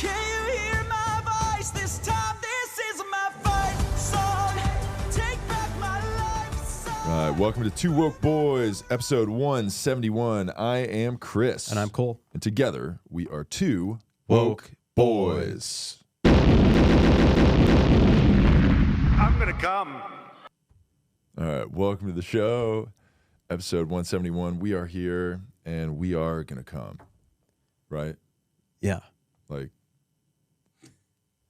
Can you hear my voice? This time this is my fight song. Take back my life song. All right, welcome to Two Woke Boys, episode 171. I am Chris. And I'm Cole. And together, we are Two Woke Boys. I'm gonna come. All right, welcome to the show, episode 171. We are here, and we are going to come, right? Yeah. Like,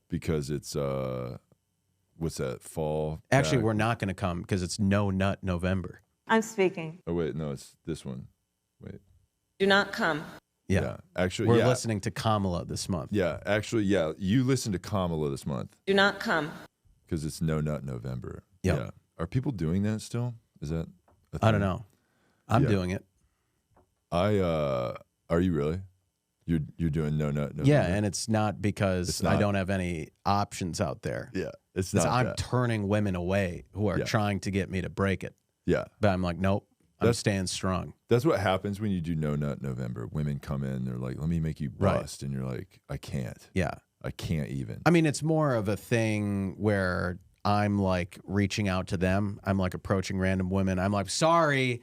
because it's, what's that, fall? Actually, back? we're not going to come because it's No Nut November. I'm speaking. Oh, wait, no, it's this one. Wait. Do not come. Yeah. Actually, We're yeah. listening to Kamala this month. Yeah, actually, yeah. You listen to Kamala this month Do not come. because it's No Nut November. Yep. Yeah. Are people doing that still? Is that a I don't thing? know. I'm Yeah. doing it. Are you really? You're doing No Nut November? Yeah, and it's not because It's not. I don't have any options out there. Yeah, it's It's not I'm that. turning women away who are Yeah. trying to get me to break it. Yeah. But I'm like, nope, I'm That's- staying strong. That's what happens when you do No Nut November. Women come in, they're like, let me make you Right. bust. And you're like, I can't. Yeah. I can't even. I mean, it's more of a thing where I'm like reaching out to them. I'm like approaching random women. I'm like, sorry,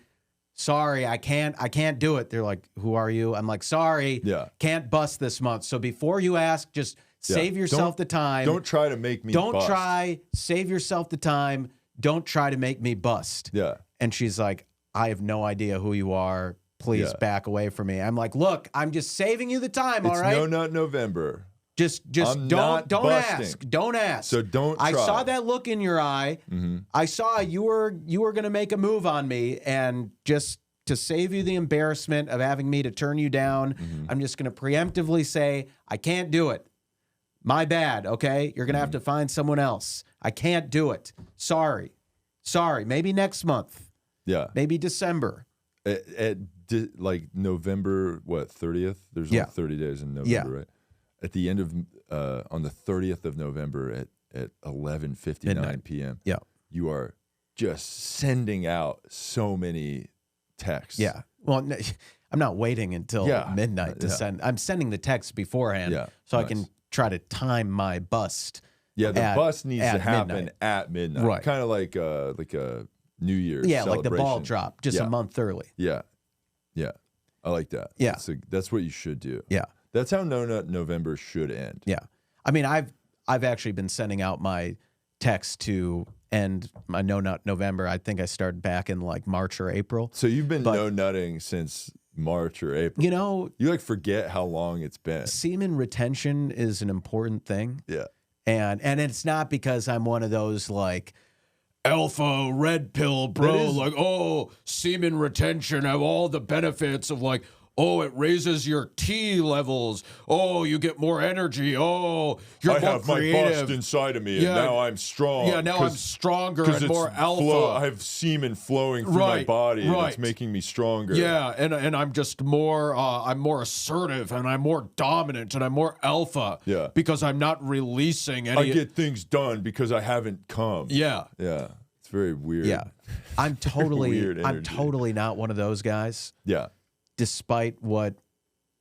I can't do it. They're like, who are you? I'm like, sorry, Yeah. can't bust this month. So before you ask, just Yeah. save yourself the time. Don't try to make me Don't bust. try, save yourself the time. Don't try to make me bust. Yeah. And she's like, I have no idea who you are. Please Yeah. back away from me. I'm like, look, I'm just saving you the time, It's all right? No Nut November. Just I'm not don't busting. ask. Don't ask. So don't I try. saw that look in your eye. Mm-hmm. I saw you were going to make a move on me, and just to save you the embarrassment of having me to turn you down, Mm-hmm. I'm just going to preemptively say I can't do it. My bad. Okay, you're going to have to find someone else. I can't do it. Sorry. Maybe next month. Yeah. Maybe December. Like November, what, 30th? There's Yeah. only 30 days in November, Yeah. right? At the end of, on the 30th of November at 11:59 Midnight. p.m., Yeah. you are just sending out so many texts. Yeah. Well, I'm not waiting until Yeah. midnight to Yeah. send. I'm sending the text beforehand, Yeah. so I Nice. can try to time my bust. Yeah, the at- bus needs to at happen midnight. at midnight. Right. Kind of like a New Year's Yeah, like the ball celebration. drop, just Yeah. a month early. Yeah. Yeah. I like that. Yeah. That's what you should do. Yeah, That's how No Nut November should end. yeah. I mean, I've actually been sending out my text to end my No Nut November. I think I started back in like March or April. So you've been But- no nutting since March or April. You know, You like forget how long it's been. semen retention is an important thing, Yeah. and it's not because I'm one of those like alpha red pill bro, That is- like, oh, semen retention have all the benefits of like, oh, it raises your T levels. Oh, you get more energy. Oh, you're I more have my creative. bust inside of me, and Yeah. now I'm strong. Yeah, now I'm stronger and more alpha. I have semen flowing through my Right, body, and it's right. making me stronger. Yeah, and I'm just more I'm more assertive and I'm more dominant and I'm more alpha. Yeah. Because I'm not releasing I any. get things done because I haven't come. Yeah. Yeah. It's very weird. Yeah. I'm totally Weird I'm energy. totally not one of those guys, Yeah. despite what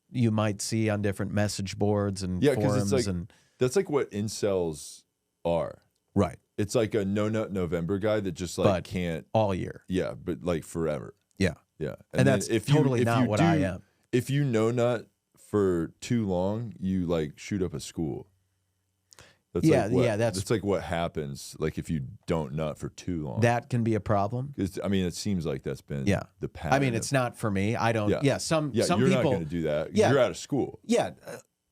you might see on different message boards and Yeah, because forums it's like and that's like what incels are. right. It's like a No Nut November guy that just like But- can't. All year. Yeah, but like forever. Yeah. Yeah, And then that's totally not what I am. If you no nut for too long, you like shoot up a school. That's Yeah, like what, yeah, that's like what happens. Like if you don't nut for too long. That can be a problem. I mean, it seems like that's been Yeah. the pattern. I mean, it's not for me. I don't. Yeah. Yeah. Some Yeah, some you're people. not going to do that. Yeah. You're out of school. Yeah.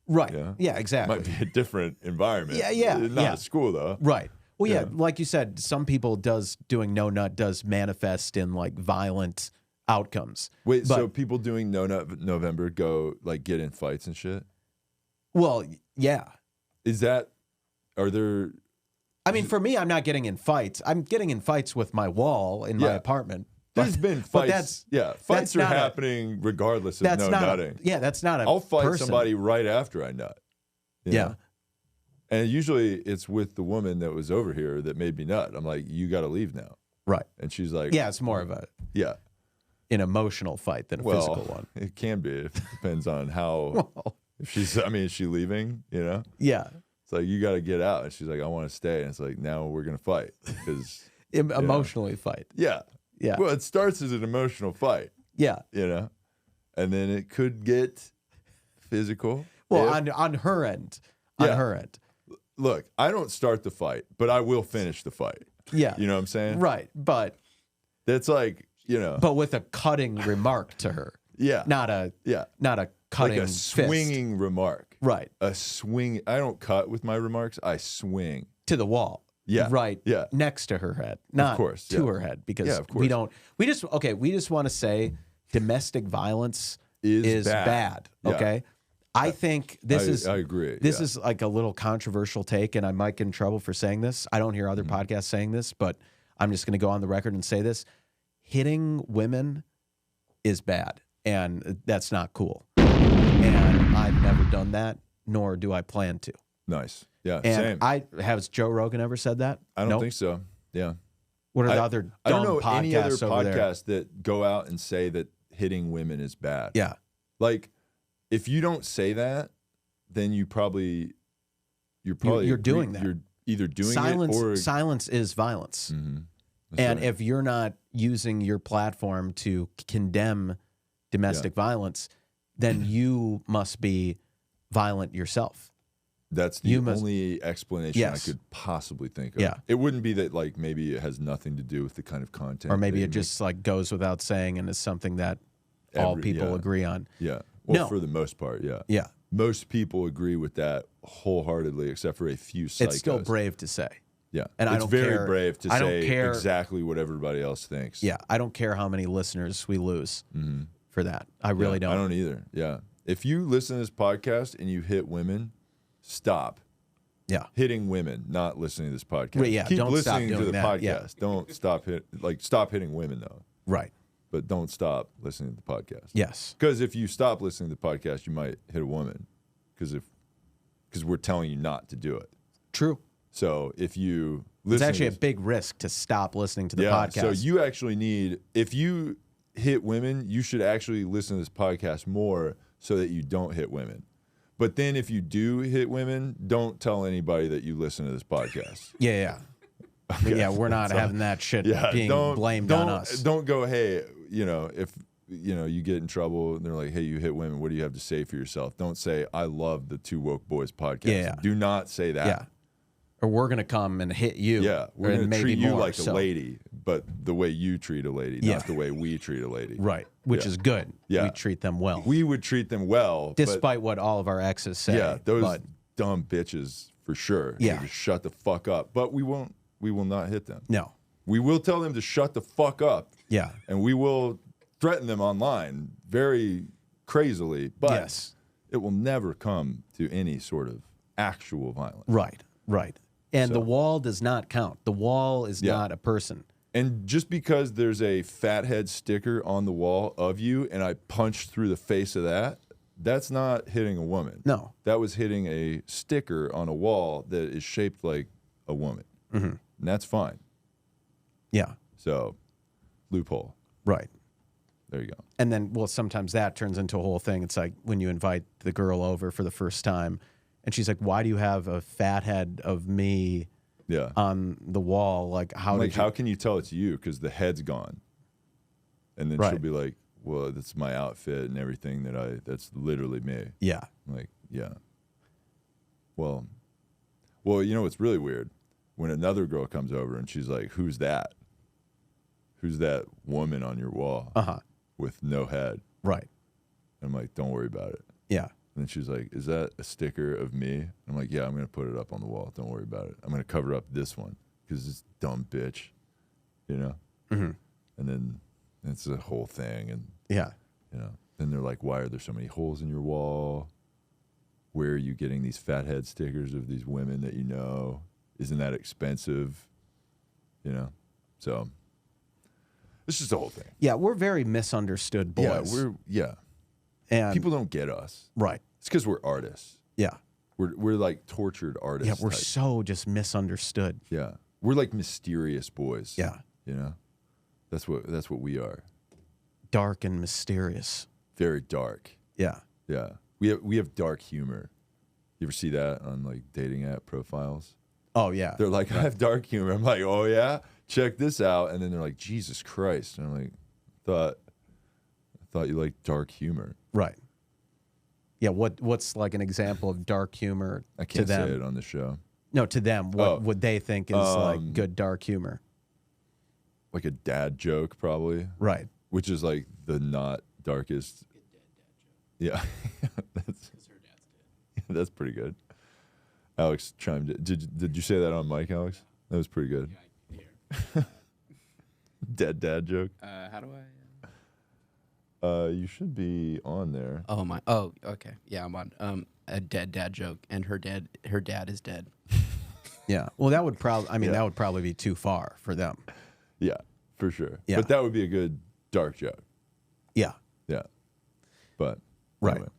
Right. Yeah. Yeah. Exactly. Might be a different environment. Yeah, Not yeah. a school though. Right. Well, yeah, Yeah. like you said, some people doing no nut does manifest in like violent outcomes. Wait, But- so people doing no nut November go like get in fights and shit? Well, yeah. Is that? Are there? I mean, for me, I'm not getting in fights. I'm getting in fights with my wall in my Yeah. apartment. There's But- been but fights. Yeah, fights that's are not a- happening regardless of That's no not nutting. that's not a I'll fight person. somebody right after I nut. you Yeah. know? And usually it's with the woman that was over here that made me nut. I'm like, you got to leave now. Right. And she's like, Yeah, it's more of an yeah. emotional fight than a Well, physical one. it can be. It depends on how If she's, I mean, is she leaving? You know, Yeah. it's like you got to get out, and she's like, I want to stay, and it's like now we're gonna fight because Emotionally fight. yeah, Yeah. Well, it starts as an emotional fight, Yeah. you know, and then it could get physical. Well, if- on her end. On Yeah. her end. Look, I don't start the fight, but I will finish the fight. Yeah. You know what I'm saying? Right. But That's like, you know, with a cutting remark to her. yeah, Not a cutting like a fist. swinging remark. Right. A swing. I don't cut with my remarks. I swing. To the wall. Yeah. Right. Yeah. Next to her head. Not course, to yeah. her head. Because Yeah, of we course. we just want to say domestic violence Is bad. Yeah. Okay. I think this I agree. This yeah. is like a little controversial take, and I might get in trouble for saying this. I don't hear other Mm-hmm. podcasts saying this, but I'm just going to go on the record and say this. Hitting women is bad, and that's not cool. And I've never done that, nor do I plan to. nice. Yeah. And Same. has Joe Rogan ever said that? I don't Nope. think so. Yeah. What are the other dumb I don't know podcasts any other over there? podcasts that go out and say that hitting women is bad. Yeah. Like, if you don't say that, then you're doing that. You're either doing Silence, it or silence is violence. Mhm. That's And right. if you're not using your platform to condemn domestic violence, then you must be violent yourself. That's the you must- only explanation Yes. I could possibly think of. Yeah. It wouldn't be that like maybe it has nothing to do with the kind of content. Or maybe that it you just like goes without saying and is something that all Every- people yeah. agree on. make. Yeah. Well, No. for the most part, yeah. Yeah. Most people agree with that wholeheartedly, except for a few psychos. It's still brave to say. Yeah. And I it's don't very care- brave to I don't say care- exactly what everybody else thinks. Yeah. I don't care how many listeners we lose for that. I really Yeah, don't. I don't either. Yeah. If you listen to this podcast and you hit women, stop. Yeah. Hitting women, not listening to this podcast. Well, yeah, Keep don't stop listening to doing the that, podcast. yeah. Don't stop stop hitting women though. Right. But don't stop listening to the podcast. Yes. Because if you stop listening to the podcast, you might hit a woman. Because we're telling you not to do it. True. So if you It's listen, actually a to big risk to stop listening to the yeah. podcast. So you actually need, if you hit women, you should actually listen to this podcast more so that you don't hit women. But then if you do hit women, don't tell anybody that you listen to this podcast. Yeah. But yeah, we're not having that shit being blamed on us. Don't go, hey, if you get in trouble and they're like, hey, you hit women, what do you have to say for yourself? Don't say, I love the Two Woke Boys podcast. Yeah. Do not say that. Yeah. Or we're going to come and hit you. Yeah, we're and going to maybe treat you more, like so- a lady, but the way you treat a lady, Yeah. not the way we treat a lady. Right. Which Yeah. is good. Yeah. We treat them well. We would treat them well, Despite what all of our exes say. but those but dumb bitches for sure. They Yeah. just shut the fuck up. But we won't. We will not hit them. no. We will tell them to shut the fuck up. Yeah. And we will threaten them online very crazily, but Yes. it will never come to any sort of actual violence. Right. And the So- wall does not count. The wall is Yeah. not a person. And just because there's a fathead sticker on the wall of you and I punched through the face of that, that's not hitting a woman. No. That was hitting a sticker on a wall that is shaped like a woman. Mm-hmm. And that's fine. Yeah. So, loophole. Right. There you go. And then, well, sometimes that turns into a whole thing. It's like when you invite the girl over for the first time and she's like, why do you have a fat head of me Yeah. on the wall? Like, how did you... how can you tell it's you? Because the head's gone. And then Right. she'll be like, well, that's my outfit and everything that's literally me. Yeah. I'm like, yeah. Well, you know what's really weird? When another girl comes over and she's like, who's that? Who's that woman on your wall Uh-huh. with no head? Right. I'm like, don't worry about it. Yeah. And then she's like, is that a sticker of me? I'm like, yeah, I'm going to put it up on the wall. Don't worry about it. I'm going to cover up this one because this dumb bitch, Mm-hmm. And then it's a whole thing. And, Yeah. then they're like, why are there so many holes in your wall? Where are you getting these fathead stickers of these women that you know? Isn't that expensive? So it's just the whole thing. Yeah. We're very misunderstood boys. And People don't get us. right. It's because we're artists. Yeah. We're like tortured artists. Yeah. We're type. so just misunderstood. Yeah, we're like mysterious boys. Yeah. That's what we are. Dark and mysterious. Very dark. Yeah. Yeah, We have dark humor. You ever see that on like dating app profiles? Oh yeah. They're like, I have dark humor. I'm like, oh yeah, check this out. And then they're like, Jesus Christ. And I'm like, I thought you liked dark humor. Right. Yeah. What's like an example of dark humor I to can't them? say it on the show. No, to them, what would they think is like good dark humor? Like a dad joke, probably. Right. Which is like the not darkest. Yeah. That's pretty good. Alex chimed in. Did you say that on mic, Alex? That was pretty good. Yeah, I can hear. Dead dad joke. How do I? You should be on there. Oh my. Oh, okay. Yeah, I'm on. A dead dad joke, and her dad is dead. Yeah. Well, that would probably. I mean, Yeah. that would probably be too far for them. Yeah, for sure. Yeah. But that would be a good dark joke. Yeah. Yeah. But Right. anyway.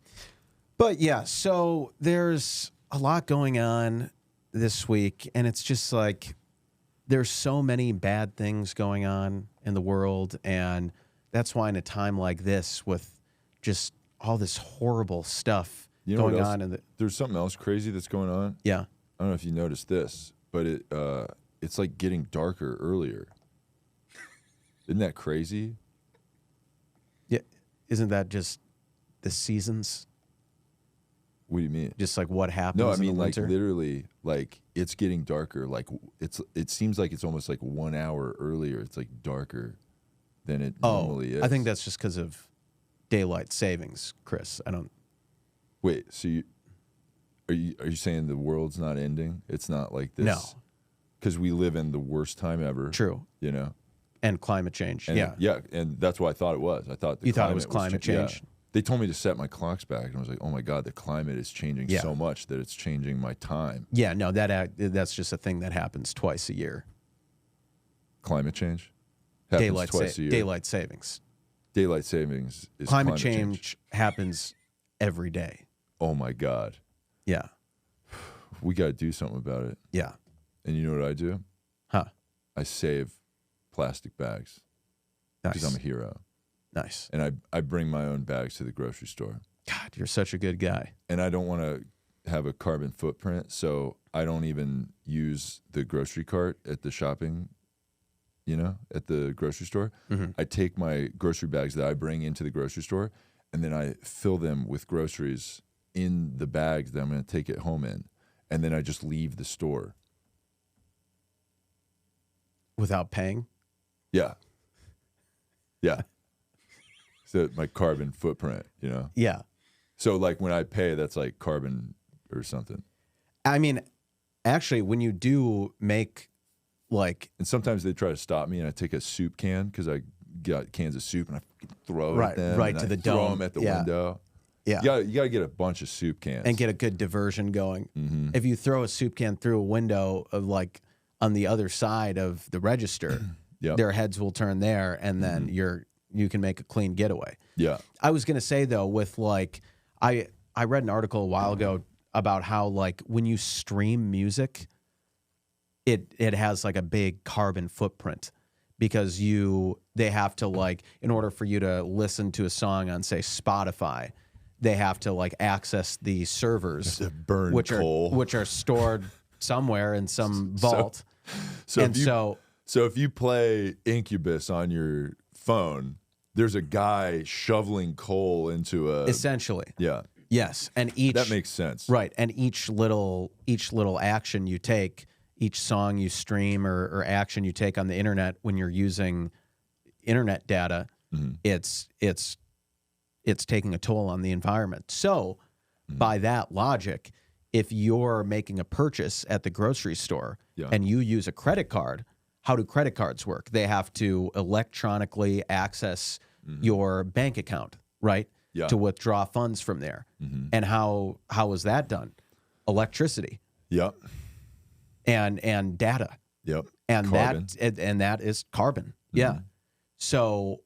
But yeah, so there's a lot going on this week, and it's just like there's so many bad things going on in the world, and that's why in a time like this, with just all this horrible stuff You know what going else? on in the There's something else crazy that's going on. yeah. I don't know if you noticed this, but it's like getting darker earlier. Isn't that crazy? Yeah, isn't that just the seasons? What do you mean? Just like what happens No, I in mean the like winter? literally, like it's getting darker. Like it seems like it's almost like 1 hour earlier. It's like darker than it normally is. I think that's just because of daylight savings, Chris. I don't. Wait, so are you saying the world's not ending? It's not like this. No. Because we live in the worst time ever. True. You know. And climate change. And yeah. Yeah, and that's what I thought it was. I thought You thought it was climate yeah. change? They told me to set my clocks back, and I was like, "Oh my god, the climate is changing Yeah. so much that it's changing my time." Yeah. No, that's just a thing that happens twice a year. Climate change happens twice a year. Daylight savings. Daylight savings is Climate change happens every day. Oh my god, Yeah. we got to do something about it. Yeah. And you know what I do? Huh. I save plastic bags because Nice. I'm a hero, Nice. and I bring my own bags to the grocery store. God, you're such a good guy. And I don't want to have a carbon footprint, so I don't even use the grocery cart at the shopping, at the grocery store. Mhm. I take my grocery bags that I bring into the grocery store, and then I fill them with groceries in the bags that I'm going to take it home in, and then I just leave the store. Without paying? Yeah. Yeah. So my carbon footprint, Yeah. So like when I pay, that's like carbon or something. I mean, actually, when you do make like And sometimes they try to stop me, and I take a soup can because I got cans of soup, and I throw it Right- at them. right and to I the throw dome. them at the Yeah. window. yeah, You got to get a bunch of soup cans. and get a good diversion going. Mhm. If you throw a soup can through a window of like on the other side of the register, Yep. their heads will turn there, and then you can make a clean getaway. Yeah. I was gonna say though, with like I read an article a while ago about how like when you stream music, it has like a big carbon footprint because they have to like in order for you to listen to a song on say Spotify, they have to like access the servers to burn which coal. are stored somewhere in some vault. So and so if you play Incubus on your phone, there's a guy shoveling coal into a essentially, yeah. yes, and each That makes sense. right, and each little action you take, each song you stream or action you take on the internet when you're using internet data, it's taking a toll on the environment. So, by that logic, if you're making a purchase at the grocery store Yeah. and you use a credit card, how do credit cards work? They have to electronically access your bank account, right? Yeah. To withdraw funds from there. And how is that done? Electricity Yep. and data. Yep. And Carbon. that is carbon. Yeah. So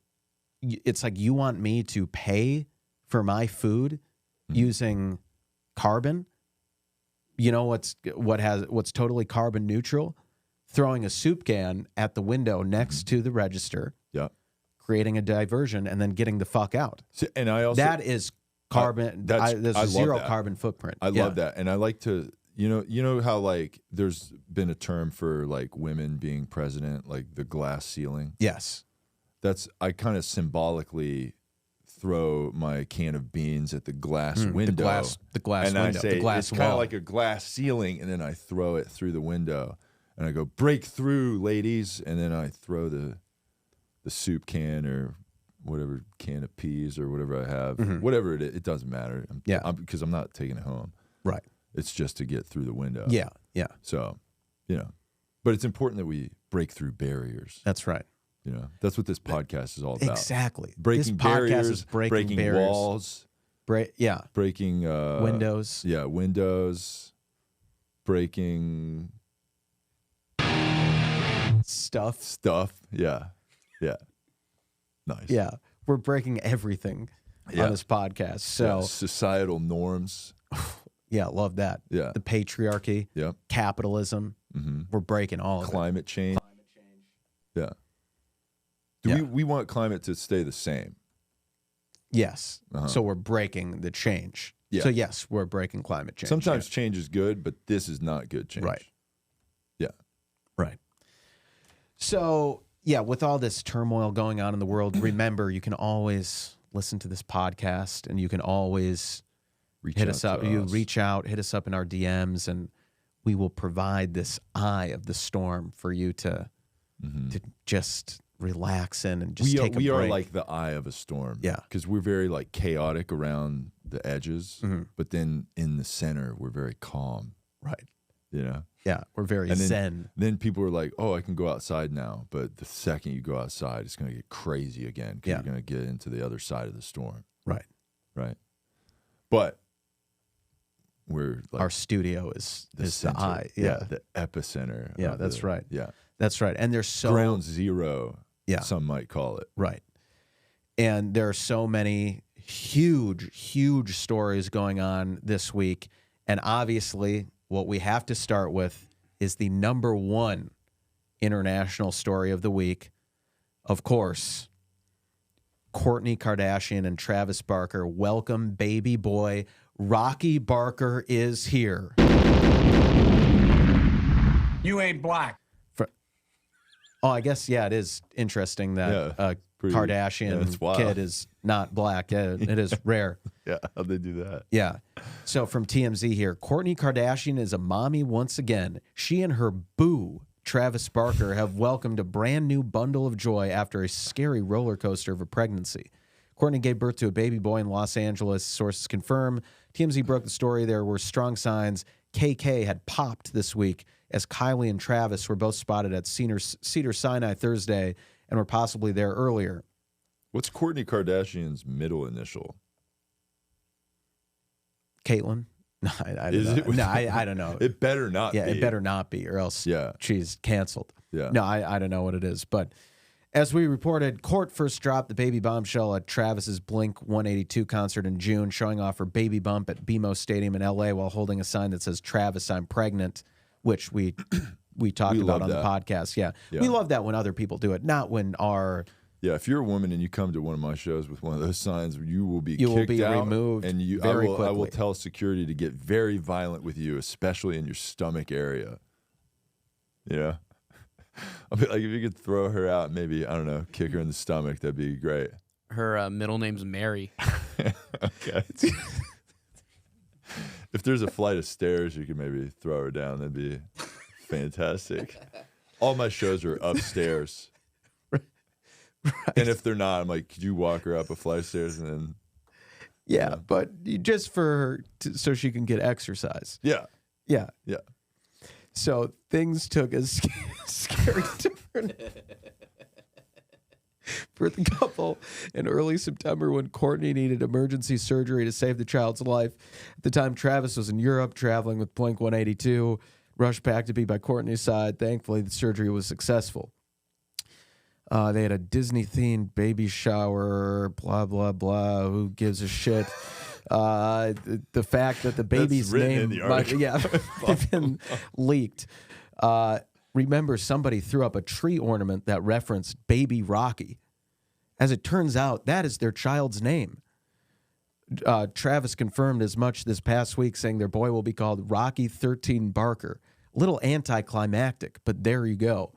it's like you want me to pay for my food using carbon? You know what's totally carbon neutral? Throwing a soup can at the window next to the register, Yep. creating a diversion, and then getting the fuck out. So, and I also That is carbon. There's I a love zero that. carbon footprint. I love that, and I like to. You know how like there's been a term for like women being president, like the glass ceiling. Yes. I kind of symbolically throw my can of beans at the glass window. The glass and window. I say the glass it's wall. kind of like a glass ceiling, and then I throw it through the window, and I go, break through, ladies, and then I throw the soup can or whatever can of peas or whatever I have, whatever it is, it doesn't matter. Because I'm not taking it home. Right. It's just to get through the window. Yeah. Yeah. So, but it's important that we break through barriers. That's right. That's what this podcast is all about. Exactly. Breaking This podcast barriers, is breaking barriers. walls, breaking windows. Yeah, windows, breaking Stuff. Yeah. Nice. Yeah. We're breaking everything on this podcast. So societal norms. yeah, love that. Yeah. The patriarchy. Yep. Capitalism. We're breaking all of Climate change. Yeah. We want climate to stay the same? it. Yes. So we're breaking the change. Yeah. So yes, we're breaking climate change. Sometimes change is good, but this is not good change. Right. Yeah. Right. So, yeah, with all this turmoil going on in the world, remember, you can always listen to this podcast and you can always hit us up. You reach out, hit us up in our DMs, and we will provide this eye of the storm for you to just relax in and just take a break. We are like the eye of a storm. Yeah. Because we're very like chaotic around the edges, but then in the center, we're very calm. Right. Yeah, we're very zen. Then people are like, oh, I can go outside now. But the second you go outside, it's going to get crazy again because you're going to get into the other side of the storm. Right. But we're like our studio is center. the eye. The epicenter. Yeah, that's right. Yeah. That's right. And there's so ground zero, some might call it. Right. And there are so many huge stories going on this week. And obviously, what we have to start with is the number one international story of the week. Of course, Kourtney Kardashian and Travis Barker welcome baby boy. Rocky Barker is here. You ain't black. I guess, it is interesting that Kardashian kid is not black. Yeah, it is rare. Yeah, how'd they do that? Yeah. So from TMZ here, Kourtney Kardashian is a mommy once again. She and her boo, Travis Barker, have welcomed a brand new bundle of joy after a scary roller coaster of a pregnancy. Kourtney gave birth to a baby boy in Los Angeles, sources confirm. TMZ broke the story. There were strong signs KK had popped this week as Kylie and Travis were both spotted at Cedar Sinai Thursday and were possibly there earlier. What's Kourtney Kardashian's middle initial? Caitlyn? No, I don't know. No, I don't know. It better not be. Yeah, it better not be, or else she's canceled. Yeah. No, I don't know what it is. But as we reported, Court first dropped the baby bombshell at Travis's Blink 182 concert in June, showing off her baby bump at BMO Stadium in L.A. while holding a sign that says, "Travis, I'm pregnant," which we talked about on the podcast. Yeah. We love that when other people do it, not when our... Yeah, if you're a woman and you come to one of my shows with one of those signs, you will be kicked out, removed and very I will quickly. tell security to get very violent with you, especially in your stomach area. Yeah, I'll be like, if you could throw her out, maybe, I don't know, kick her in the stomach, that'd be great. Her middle name's Mary. Okay. If there's a flight of stairs, you could maybe throw her down. That'd be fantastic. All my shows are upstairs. Right. And if they're not, I'm like, could you walk her up a flight of stairs and then... Yeah, but just for her, so she can get exercise. Yeah. Yeah. Yeah. So things took a scary turn for the couple in early September when Kourtney needed emergency surgery to save the child's life. At the time, Travis was in Europe traveling with Blink 182, rushed back to be by Kourtney's side. Thankfully, the surgery was successful. They had a Disney-themed baby shower, blah, blah, blah. Who gives a shit? The fact that the baby's name might have been leaked. Remember, somebody threw up a tree ornament that referenced Baby Rocky. As it turns out, that is their child's name. Travis confirmed as much this past week, saying their boy will be called Rocky 13 Barker. A little anticlimactic, but there you go.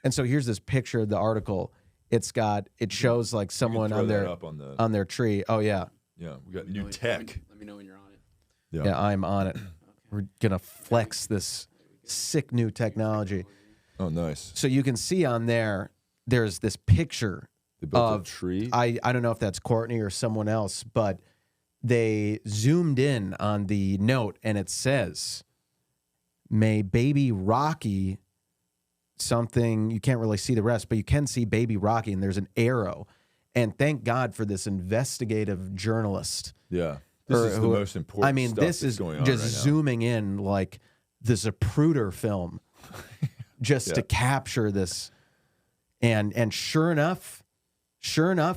And so here's this picture of the article. It shows like someone throw on that their up on their tree. Oh yeah. Yeah, we got new tech. Let me know when you're on it. Yeah, I'm on it. We're gonna flex this sick new technology. Oh, nice. So you can see on there's this picture They built of a tree. I don't know if that's Kourtney or someone else, but they zoomed in on the note and it says, "May baby Rocky," something, you can't really see the rest, but you can see baby Rocky, and there's an arrow. And thank God for this investigative journalist. Yeah. This is the most important I mean, stuff this that's is going on just right now. zooming in like the Zapruder film just to capture this. And sure enough,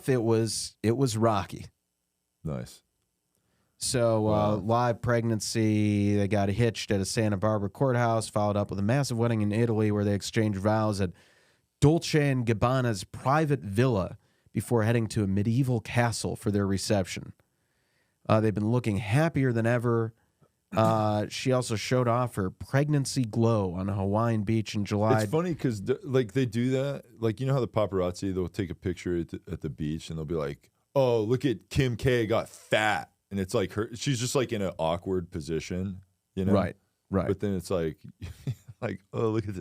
it was Rocky. Nice. So Wow. live pregnancy, they got hitched at a Santa Barbara courthouse, followed up with a massive wedding in Italy where they exchanged vows at Dolce & Gabbana's private villa before heading to a medieval castle for their reception. They've been looking happier than ever. She also showed off her pregnancy glow on a Hawaiian beach in July. It's funny because like they do that. Like, you know how the paparazzi, they'll take a picture at the beach and they'll be like, "Oh, look at Kim K got fat." And it's like she's just like in an awkward position, you know? Right. But then it's like, oh, look at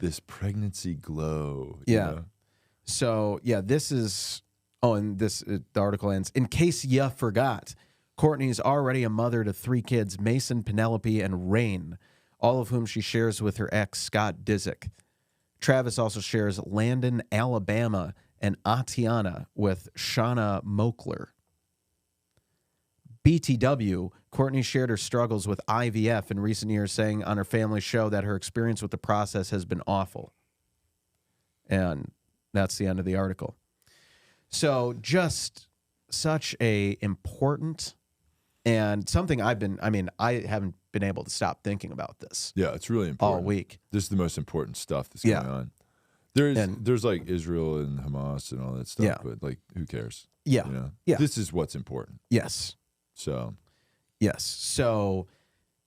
this pregnancy glow. you Yeah. know? So, yeah, this is... Oh, and the article ends, "In case ya forgot, Kourtney's already a mother to 3 kids, Mason, Penelope, and Rain, all of whom she shares with her ex, Scott Disick. Travis also shares Landon, Alabama, and Atiana with Shauna Mokler. BTW, Kourtney shared her struggles with IVF in recent years, saying on her family show that her experience with the process has been awful." And that's the end of the article. So just such a important and something I haven't been able to stop thinking about this Yeah, it's really important. all week. This is the most important stuff that's Yeah. going on. And- There's like Israel and Hamas and all that stuff, Yeah. but like, who cares? Yeah. You know? Yeah. This is what's important. Yes. So Yes. So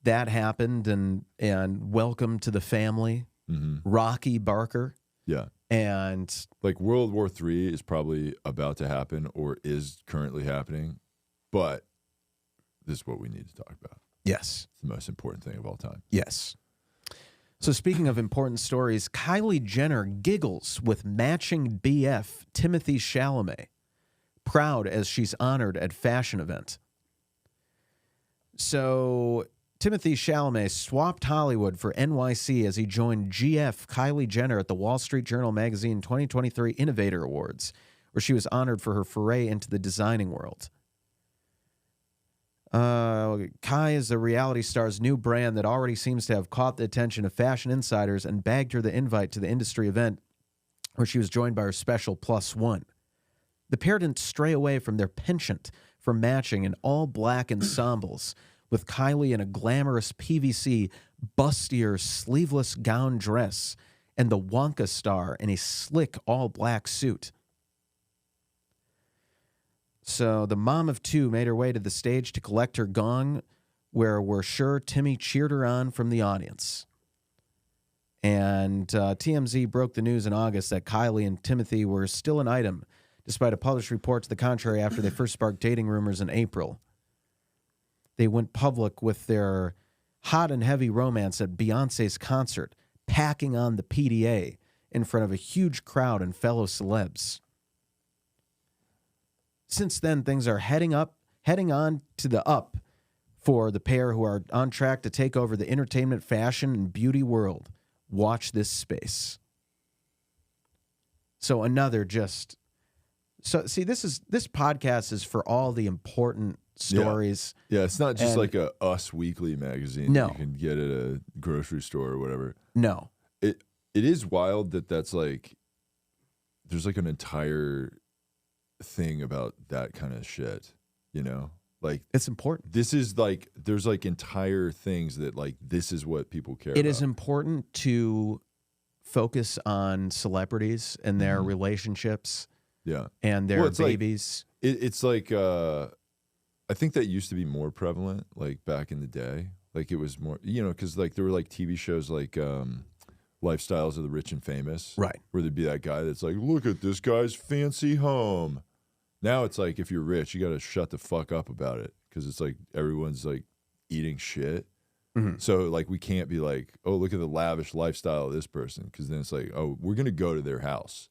that happened and welcome to the family, Rocky Barker. yeah. And Like World War III is probably about to happen or is currently happening, but this is what we need to talk about. yes. It's the most important thing of all time. Yes. So speaking of important stories, Kylie Jenner giggles with matching BF Timothée Chalamet, proud as she's honored at fashion event. So Timothée Chalamet swapped Hollywood for NYC as he joined GF Kylie Jenner at the Wall Street Journal Magazine 2023 Innovator Awards, where she was honored for her foray into the designing world. Kai is the reality star's new brand that already seems to have caught the attention of fashion insiders and bagged her the invite to the industry event where she was joined by her special +1. The pair didn't stray away from their penchant for matching in all black ensembles, with Kylie in a glamorous PVC bustier sleeveless gown dress and the Wonka star in a slick all-black suit. So the mom of 2 made her way to the stage to collect her gong, where we're sure Timmy cheered her on from the audience. And TMZ broke the news in August that Kylie and Timothée were still an item, despite a published report to the contrary after they first sparked dating rumors in April. They went public with their hot and heavy romance at Beyoncé's concert, packing on the PDA in front of a huge crowd and fellow celebs. Since then, things are heading on to the up for the pair who are on track to take over the entertainment, fashion, and beauty world. Watch this space. So see, this podcast is for all the important stories. Yeah, it's not just And- like a Us Weekly magazine No. that you can get at a grocery store or whatever. No. It is wild that's like there's like an entire thing about that kind of shit, you know? Like It's important. this is like there's like entire things that like this is what people care about. It is important to focus on celebrities and their relationships Yeah. and their Well, it's like- babies. It's like I I think that used to be more prevalent, like back in the day. Like it was more, because like there were like TV shows like Lifestyles of the Rich and Famous, Right. Where there'd be that guy that's like, look at this guy's fancy home. Now it's like if you're rich, you got to shut the fuck up about it because it's like everyone's like eating shit. Mm-hmm. So like we can't be like, oh, look at the lavish lifestyle of this person because then it's like, oh, we're gonna go to their house,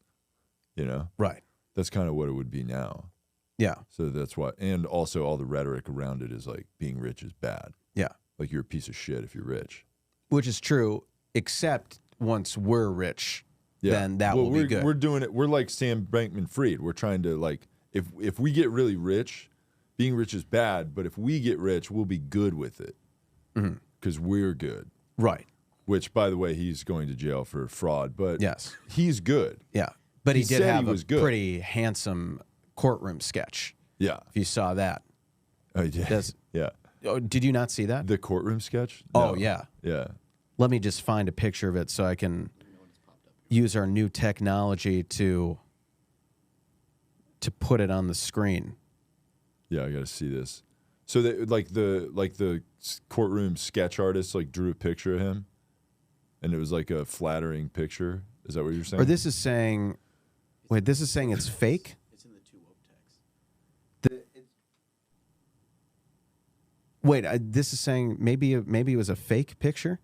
Right. That's kind of what it would be now. Yeah. So that's why, and also all the rhetoric around it is like being rich is bad. Yeah. Like you're a piece of shit if you're rich. Which is true, except once we're rich, then that will be good. We're doing it. We're like Sam Bankman-Fried. We're trying to like, if we get really rich, being rich is bad. But if we get rich, we'll be good with it because we're good. Right. Which, by the way, he's going to jail for fraud. But Yes. he's good. Yeah. But he did said have he a was good. pretty handsome courtroom sketch. Yeah. If you saw that. Oh, yeah. Yeah. Oh, did you not see that? The courtroom sketch? Oh, No. yeah. Yeah. Let me just find a picture of it so I can use our new technology to put it on the screen. Yeah, I got to see this. So that like the courtroom sketch artist like drew a picture of him, and it was like a flattering picture. Is that what you're saying? Or this is saying, wait, this is saying it's fake? It's in the TooWoke text. Wait, this is saying maybe it was a fake picture?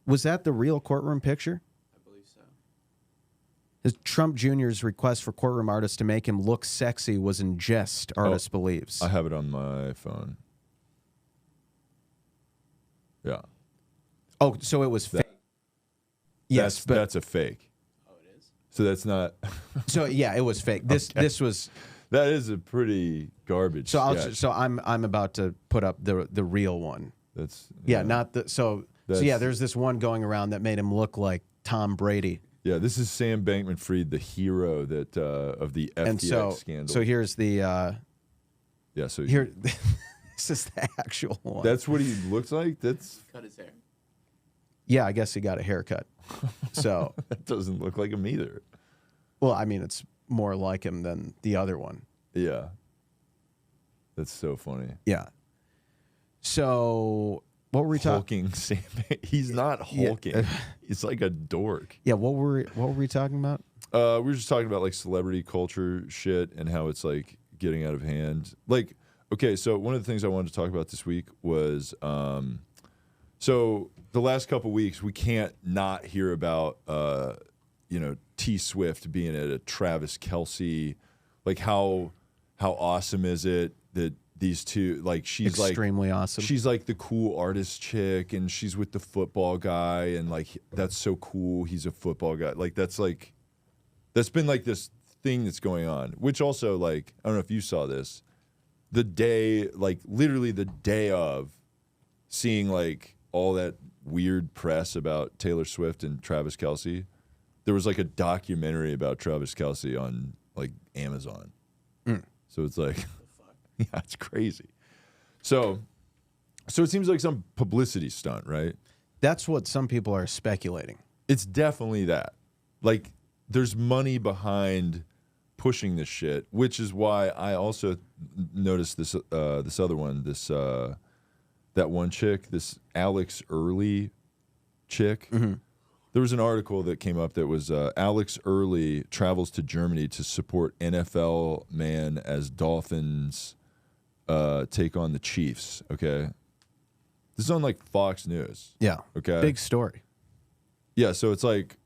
Was that the real courtroom picture? I believe so. Trump Jr.'s request for courtroom artists to make him look sexy was in jest, artist believes. I have it on my phone. Yeah. Oh, so it was fake. Yes, but that's a fake. Oh, it is? So that's not. so yeah, it was fake. This was. That is a pretty garbage. sketch. So I'm about to put up the real one. That's Not the so yeah. There's this one going around that made him look like Tom Brady. Yeah, this is Sam Bankman-Fried, the hero that of the FTX And so scandal. so here's the yeah. So here. This is the actual one. that's what he looks like. That's Cut his hair. Yeah, I guess he got a haircut. So that doesn't look like him either. well, I mean, it's more like him than the other one. Yeah. That's so funny. Yeah. So what were we talking? Hulking Sam. He's not hulking. He's like a dork. Yeah. What were we talking about? We were just talking about like celebrity culture shit and how it's like getting out of hand. Like, okay, so one of the things I wanted to talk about this week was, so the last couple weeks we can't not hear about, T Swift being at a Travis Kelce. Like how awesome is it that these two, like she's Extremely awesome. She's like the cool artist chick, and she's with the football guy, and like that's so cool. He's a football guy. Like that's been like this thing that's going on. Which also like I don't know if you saw this, literally the day of seeing like all that weird press about Taylor Swift and Travis Kelce, there was like a documentary about Travis Kelce on like Amazon. So it's like. Yeah, it's crazy. So it seems like some publicity stunt, right? That's what some people are speculating. It's definitely that. Like, there's money behind pushing this shit, which is why I also noticed this other one, that one chick, this Alex Early chick. Mm-hmm. There was an article that came up that was Alex Early travels to Germany to support NFL man as Dolphins take on the Chiefs. Okay, this is on like Fox News. Yeah. Okay. Big story. Yeah, so it's like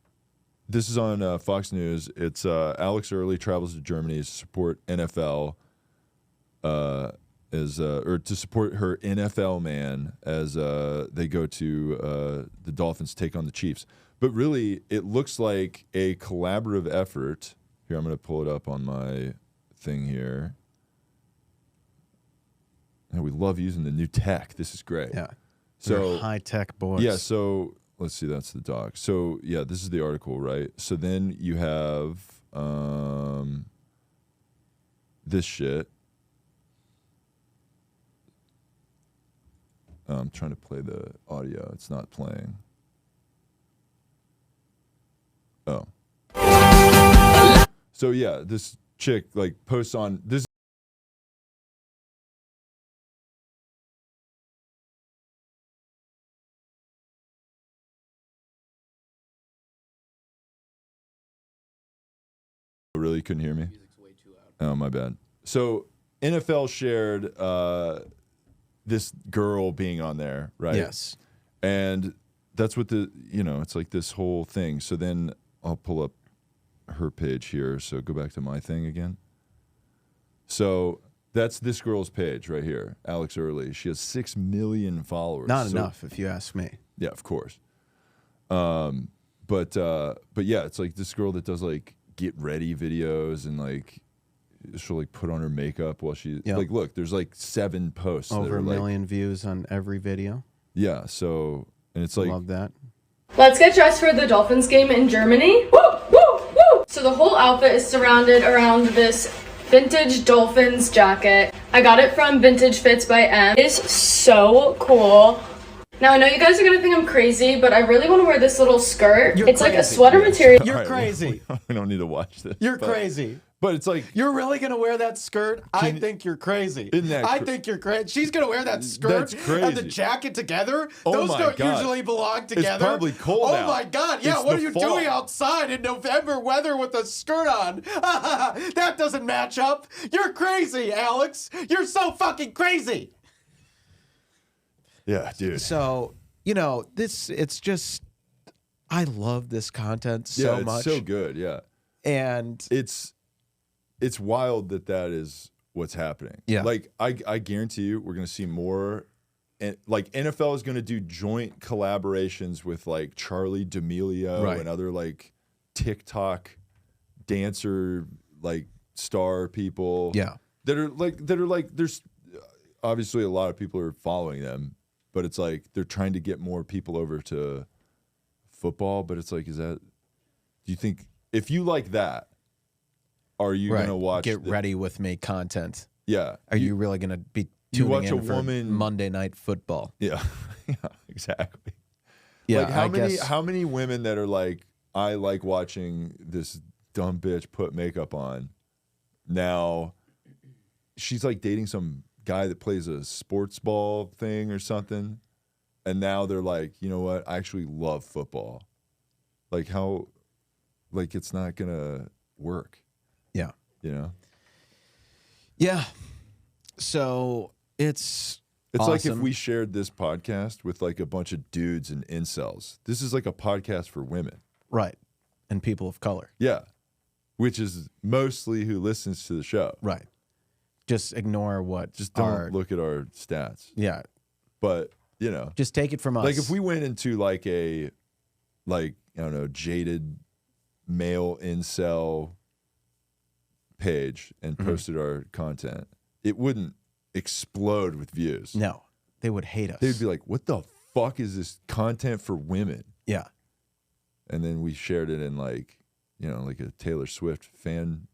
this is on Fox News. It's Alex Early travels to Germany to support NFL, or to support her NFL man as they go to the Dolphins take on the Chiefs. But really, it looks like a collaborative effort. Here, I'm going to pull it up on my thing here. And we love using the new tech. This is great. Yeah. So high tech boys. yeah, so let's see, that's the doc. So yeah, this is the article, right? So then you have this shit. I'm trying to play the audio. It's not playing. Oh. So yeah, this chick like posts on this really? You couldn't hear me? Music's way too loud. Oh, my bad. So NFL shared this girl being on there, right? Yes. And that's what it's like this whole thing. So then I'll pull up her page here. So go back to my thing again. So that's this girl's page right here, Alex Early. She has 6 million followers. Not enough, if you ask me. Yeah, of course. But yeah, it's like this girl that does like get ready videos and like she'll like put on her makeup while she like look. There's like 7 posts. Over a million views on every video. Yeah. So and it's like love that. Let's get dressed for the Dolphins game in Germany. Woo, woo, woo. So the whole outfit is surrounded around this vintage Dolphins jacket. I got it from Vintage Fits by M. It is so cool. Now I know you guys are gonna think I'm crazy, but I really want to wear this little skirt. It's like a sweater material. You're crazy. We don't need to watch this. You're crazy. But it's like you're really gonna wear that skirt? I think you're crazy. I think you're crazy. She's gonna wear that skirt and the jacket together. Those don't usually belong together. It's probably cold out. Oh my God! Yeah, what are you doing outside in November weather with a skirt on? That doesn't match up. You're crazy, Alex. You're so fucking crazy. Yeah, dude. So it's just I love this content so much. It's so good. Yeah, and it's wild that is what's happening. Yeah. Like, I guarantee you we're going to see more. And, like, NFL is going to do joint collaborations with, like, Charlie D'Amelio and other, like, TikTok dancer, like, star people. Yeah. That are like, there's obviously a lot of people are following them, but it's like they're trying to get more people over to football. But it's like, do you think, if you like that, are you going to watch? Get ready with me content. Yeah. Are you really going to be tuning in for Monday Night Football? Yeah. Yeah, exactly. Yeah. Like how many women that are like, I like watching this dumb bitch put makeup on. Now she's like dating some guy that plays a sports ball thing or something. And now they're like, you know what? I actually love football. Like how, like it's not going to work. Yeah. You know? Yeah. So it's awesome. Like if we shared this podcast with like a bunch of dudes and incels. This is like a podcast for women. Right. And people of color. Yeah. Which is mostly who listens to the show. Right. Just ignore what. Just don't look at our stats. Yeah. But, just take it from us. Like if we went into like I don't know, jaded male incel page and posted our content, it wouldn't explode with views. No, they would hate us. They'd be like, what the fuck is this content for women? Yeah. And then we shared it in like a Taylor Swift fan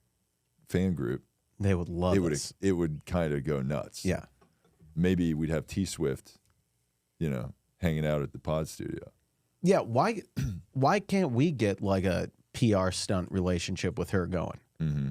group. They would love it. It would kind of go nuts. Yeah. Maybe we'd have T Swift, hanging out at the pod studio. Yeah. Why can't we get like a PR stunt relationship with her going? Mm-hmm.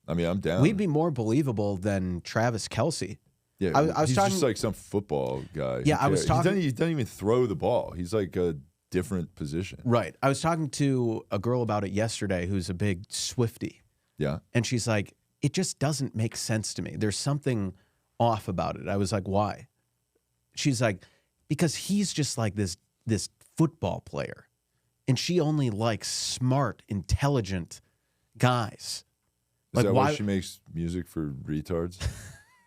I mean, I'm down. We'd be more believable than Travis Kelce. Yeah, I was he's talking, just like some football guy. Yeah, I was talking. He doesn't even throw the ball. He's like a different position. Right. I was talking to a girl about it yesterday who's a big Swiftie. Yeah. And she's like, it just doesn't make sense to me. There's something off about it. I was like, why? She's like, because he's just like this football player. And she only likes smart, intelligent guys. Is that why she makes music for retards?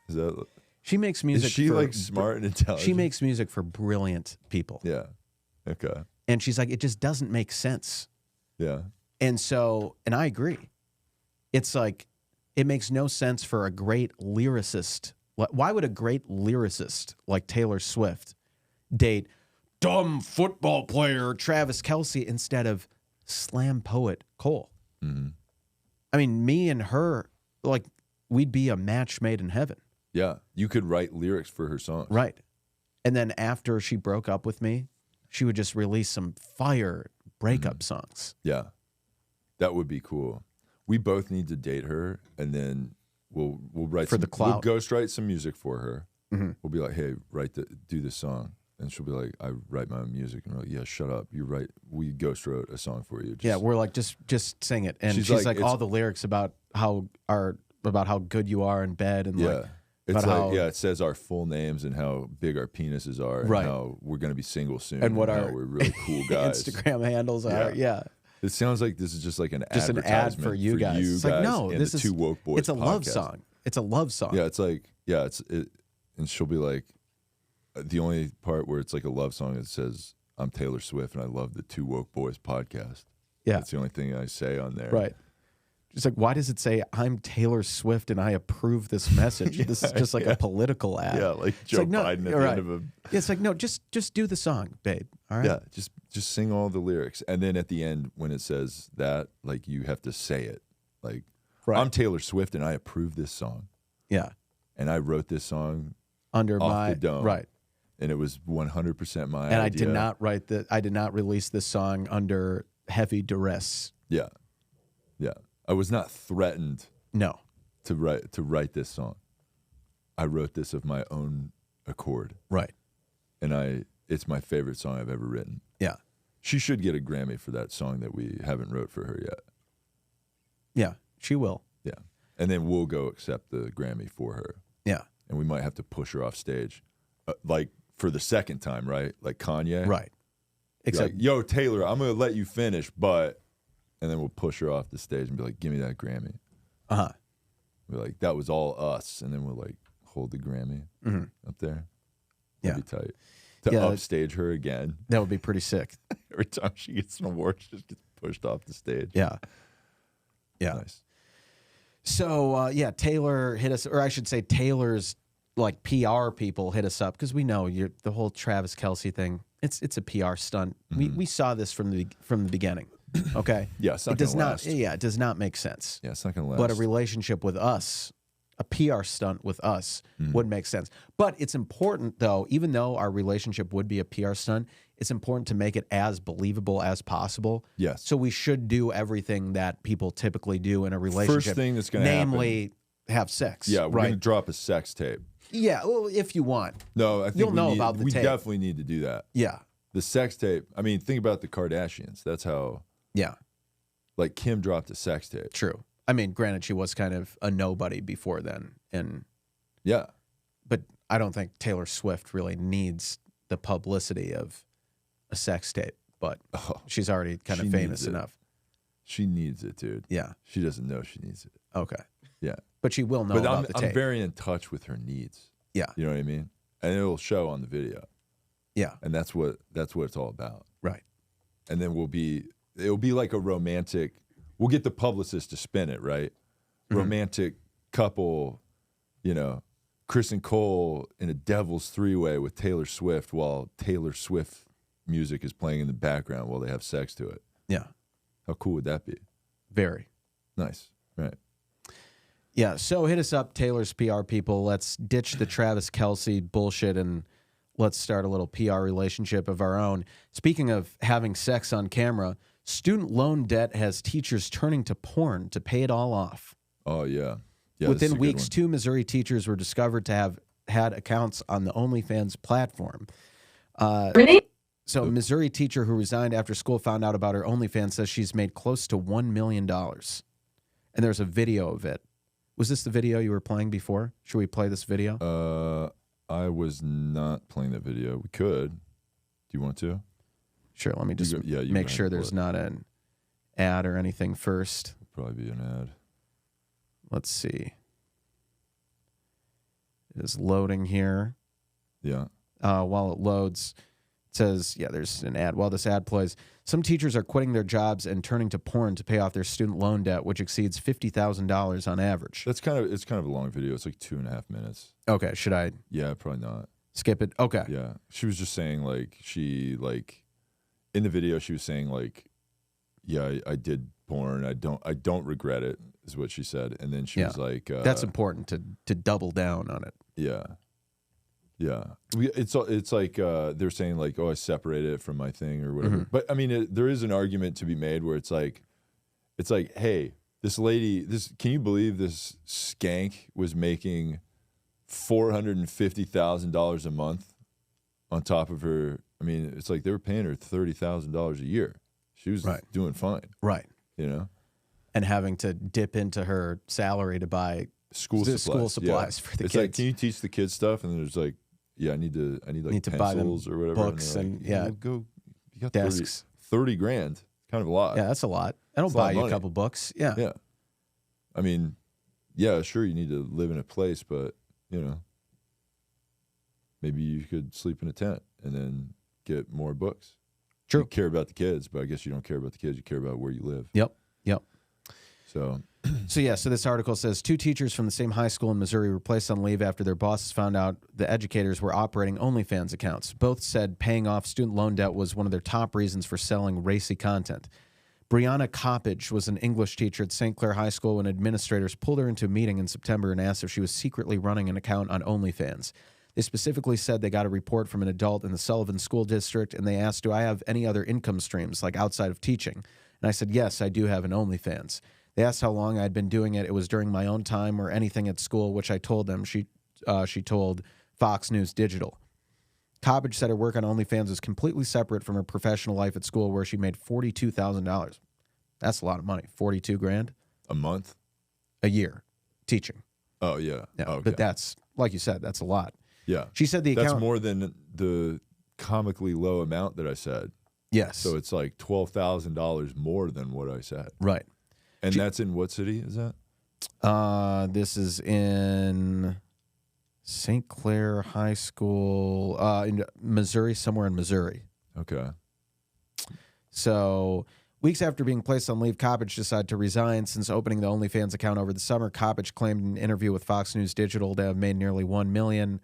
Is that she makes music? Is she like smart and intelligent? She makes music for brilliant people. Yeah. Okay. And she's like, it just doesn't make sense. Yeah. And I agree. It's like, it makes no sense for a great lyricist. Why would a great lyricist like Taylor Swift date dumb football player Travis Kelce instead of slam poet Cole? Mm-hmm. I mean, me and her, like, we'd be a match made in heaven. Yeah. You could write lyrics for her songs. Right. And then after she broke up with me, she would just release some fire breakup songs. Yeah. That would be cool. We both need to date her, and then we'll write for the Clout. We'll ghostwrite some music for her. Mm-hmm. We'll be like, hey, do this song. and she'll be like, I write my own music, and we're like, yeah, shut up, you write. We ghost wrote a song for you. Yeah, we're like, just sing it, and she's like all the lyrics about how good you are in bed, and like. It's like, it says our full names and how big our penises are, and how we're going to be single soon, and what we're really cool guys. Instagram handles are. Yeah. It sounds like this is just like an ad for you guys. It's like, no, this is TooWokeBoys. It's a love song. It's a love song. Yeah, it's like, and she'll be like, the only part where it's like a love song that says, I'm Taylor Swift and I love the TooWokeBoys podcast. Yeah, that's the only thing I say on there. Right. It's like, why does it say I'm Taylor Swift and I approve this message? This is just like a political ad. Yeah, like Joe Biden at the end of a. Yeah, it's like, no, just do the song, babe. All right. Yeah, just sing all the lyrics, and then at the end when it says that, like you have to say it, like I'm Taylor Swift and I approve this song. Yeah. And I wrote this song under off the dome. Right. And it was 100% my idea. And I did not I did not release this song under heavy duress. Yeah. Yeah. I was not threatened. No. To write this song. I wrote this of my own accord. Right. And it's my favorite song I've ever written. Yeah. She should get a Grammy for that song that we haven't wrote for her yet. Yeah, she will. Yeah. And then we'll go accept the Grammy for her. Yeah. And we might have to push her off stage. Like for the second time, right? Like Kanye. Right. Except, like, yo, Taylor, I'm going to let you finish, but... And then we'll push her off the stage and be like, give me that Grammy. Uh-huh. We're like, that was all us. And then we'll like hold the Grammy up there. That'd be tight. To upstage her again. That would be pretty sick. Every time she gets an award, she just gets pushed off the stage. Yeah. Yeah. Nice. So, Taylor hit us, or I should say Taylor's like PR people hit us up because we know the whole Travis Kelce thing. It's a PR stunt. We saw this from the beginning. Okay. Yeah, it's not it does gonna not. last. Yeah, it does not make sense. Yeah, it's not going to last. But a relationship with us, a PR stunt with us, would make sense. But it's important, though, even though our relationship would be a PR stunt, it's important to make it as believable as possible. Yes. So we should do everything that people typically do in a relationship. First thing that's going to happen. Namely, have sex. Yeah, we're going to drop a sex tape. Yeah, well, if you want. No, I think you'll know about the we tape. definitely need to do that. Yeah. The sex tape. I mean, think about the Kardashians. That's how. Yeah. Like Kim dropped a sex tape. True. I mean, granted, she was kind of a nobody before then, and yeah. But I don't think Taylor Swift really needs the publicity of a sex tape. But she's already kind of famous enough. She needs it, dude. Yeah. She doesn't know she needs it. Okay. Yeah. But she will know about the tape. I'm very in touch with her needs. Yeah. You know what I mean? And it'll show on the video. Yeah. And that's what it's all about. Right. And then it'll be like a romantic, we'll get the publicist to spin it, right? Romantic couple, Chris and Cole in a devil's three-way with Taylor Swift while Taylor Swift music is playing in the background while they have sex to it. Yeah. How cool would that be? Very. Nice. Right. Yeah, so hit us up, Taylor's PR people. Let's ditch the Travis Kelce bullshit and let's start a little PR relationship of our own. Speaking of having sex on camera, student loan debt has teachers turning to porn to pay it all off. Oh, yeah. Within weeks, 2 Missouri teachers were discovered to have had accounts on the OnlyFans platform. So a Missouri teacher who resigned after school found out about her OnlyFans says she's made close to $1 million. And there's a video of it. Was this the video you were playing before? Should we play this video? I was not playing that video. We could. Do you want to? Sure. Let me just make sure there's not an ad or anything first. It'll probably be an ad. Let's see. It is loading here. Yeah. While it loads, it says, there's an ad. While this ad plays, some teachers are quitting their jobs and turning to porn to pay off their student loan debt, which exceeds $50,000 on average. It's kind of a long video. It's like 2.5 minutes. Okay, should I? Yeah, probably not. Skip it? Okay. Yeah. She was just saying in the video she was saying I did porn. I don't regret it is what she said. And then she was like that's important to double down on it. Yeah. Yeah, it's like they're saying I separated it from my thing or whatever. But I mean, there is an argument to be made where it's like, hey, this lady, can you believe this skank was making $450,000 a month on top of her. I mean, it's like they were paying her $30,000 a year. She was doing fine. Right. You know? And having to dip into her salary to buy school supplies for the it's kids. like, can you teach the kids stuff? And there's like, yeah, I need like to buy them pencils or whatever. books and, and well, go. You got desks. 30 grand. Kind of a lot. Yeah, that's a lot. That'll buy you a couple books. Yeah. Yeah. I mean, yeah, sure, you need to live in a place, but, you know, maybe you could sleep in a tent and then get more books. True. You care about the kids, but I guess you don't care about the kids. You care about where you live. Yep. So So this article says 2 teachers from the same high school in Missouri were placed on leave after their bosses found out the educators were operating OnlyFans accounts. Both said paying off student loan debt was one of their top reasons for selling racy content. Brianna Coppage was an English teacher at St. Clair High School when administrators pulled her into a meeting in September and asked if she was secretly running an account on OnlyFans. They specifically said they got a report from an adult in the Sullivan School District, and they asked, do I have any other income streams, like outside of teaching? And I said, yes, I do have an OnlyFans. They asked how long I'd been doing it. It was during my own time or anything at school, which I told them. She told Fox News Digital. Coppage said her work on OnlyFans was completely separate from her professional life at school, where she made $42,000. That's a lot of money. 42 grand a month, a year, teaching. Oh yeah. Okay. But that's, like you said, that's a lot. Yeah. She said the account. That's more than the comically low amount that I said. Yes. So it's like $12,000 more than what I said. Right. And that's in what city is that? This is in St. Clair High School, in Missouri, somewhere in Missouri. Okay. So, weeks after being placed on leave, Coppage decided to resign. Since opening the OnlyFans account over the summer, Coppage claimed in an interview with Fox News Digital to have made nearly $1 million.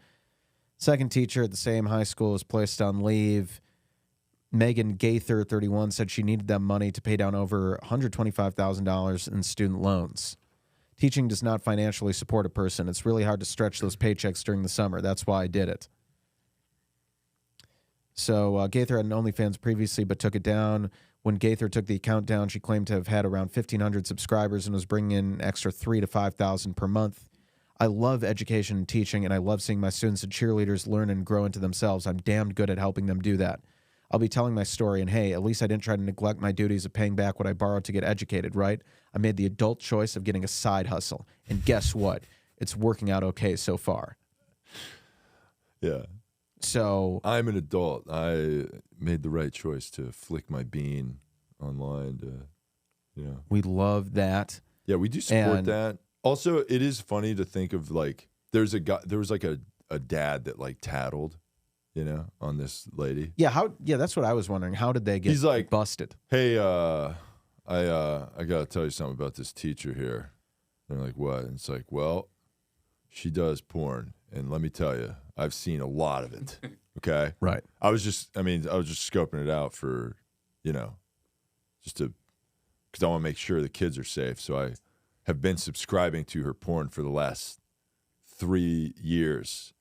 Second teacher at the same high school was placed on leave. Megan Gaither, 31, said she needed that money to pay down over $125,000 in student loans. Teaching does not financially support a person. It's really hard to stretch those paychecks during the summer. That's why I did it. So Gaither had an OnlyFans previously but took it down. When Gaither took the account down, she claimed to have had around 1,500 subscribers and was bringing in an extra $3,000 to $5,000 per month. I love education and teaching, and I love seeing my students and cheerleaders learn and grow into themselves. I'm damned good at helping them do that. I'll be telling my story, and hey, at least I didn't try to neglect my duties of paying back what I borrowed to get educated, right? I made the adult choice of getting a side hustle. And guess what? It's working out okay so far. Yeah. So I'm an adult. I made the right choice to flick my bean online to, you know. we love that. Yeah, we do support And- that. Also, it is funny to think of like there was like a dad that like tattled, you know, on this lady. Yeah, that's what I was wondering. How did they get He's like, busted? Hey, I gotta tell you something about this teacher here. They're like, what? And it's like, well, she does porn, and let me tell you, I've seen a lot of it. Okay, Right. I was just scoping it out for, you know, because I want to make sure the kids are safe. So I have been subscribing to her porn for the last 3 years.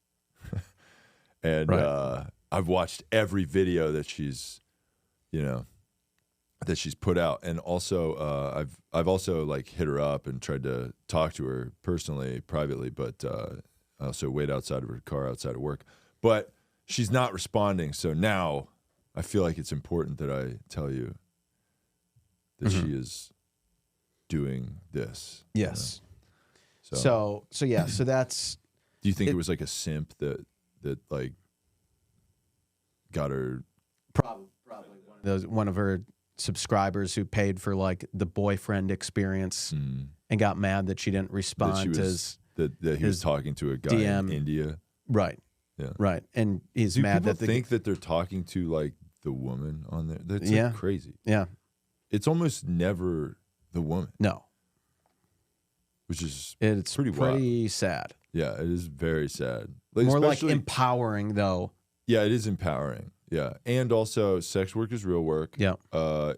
And Right. I've watched every video that she's, you know, that she's put out. And also I've also like hit her up and tried to talk to her personally, privately, but I also wait outside of her car, outside of work. But she's not responding. So now I feel like it's important that I tell you that she is doing this. Yes. You know? So that's Do you think it was like a simp that like got her? probably one of her subscribers who paid for like the boyfriend experience and got mad that she didn't respond to his that he was his talking to a guy DM. in India. right. Yeah. Right. And he's Do mad people that think that they're talking to like the woman on there? That's Yeah. like crazy. yeah. It's almost never the woman, No. which is It's pretty pretty, wild. sad. Yeah, it is very sad. More like especially- empowering though. Yeah, it is empowering. Yeah, and also sex work is real work. Yeah.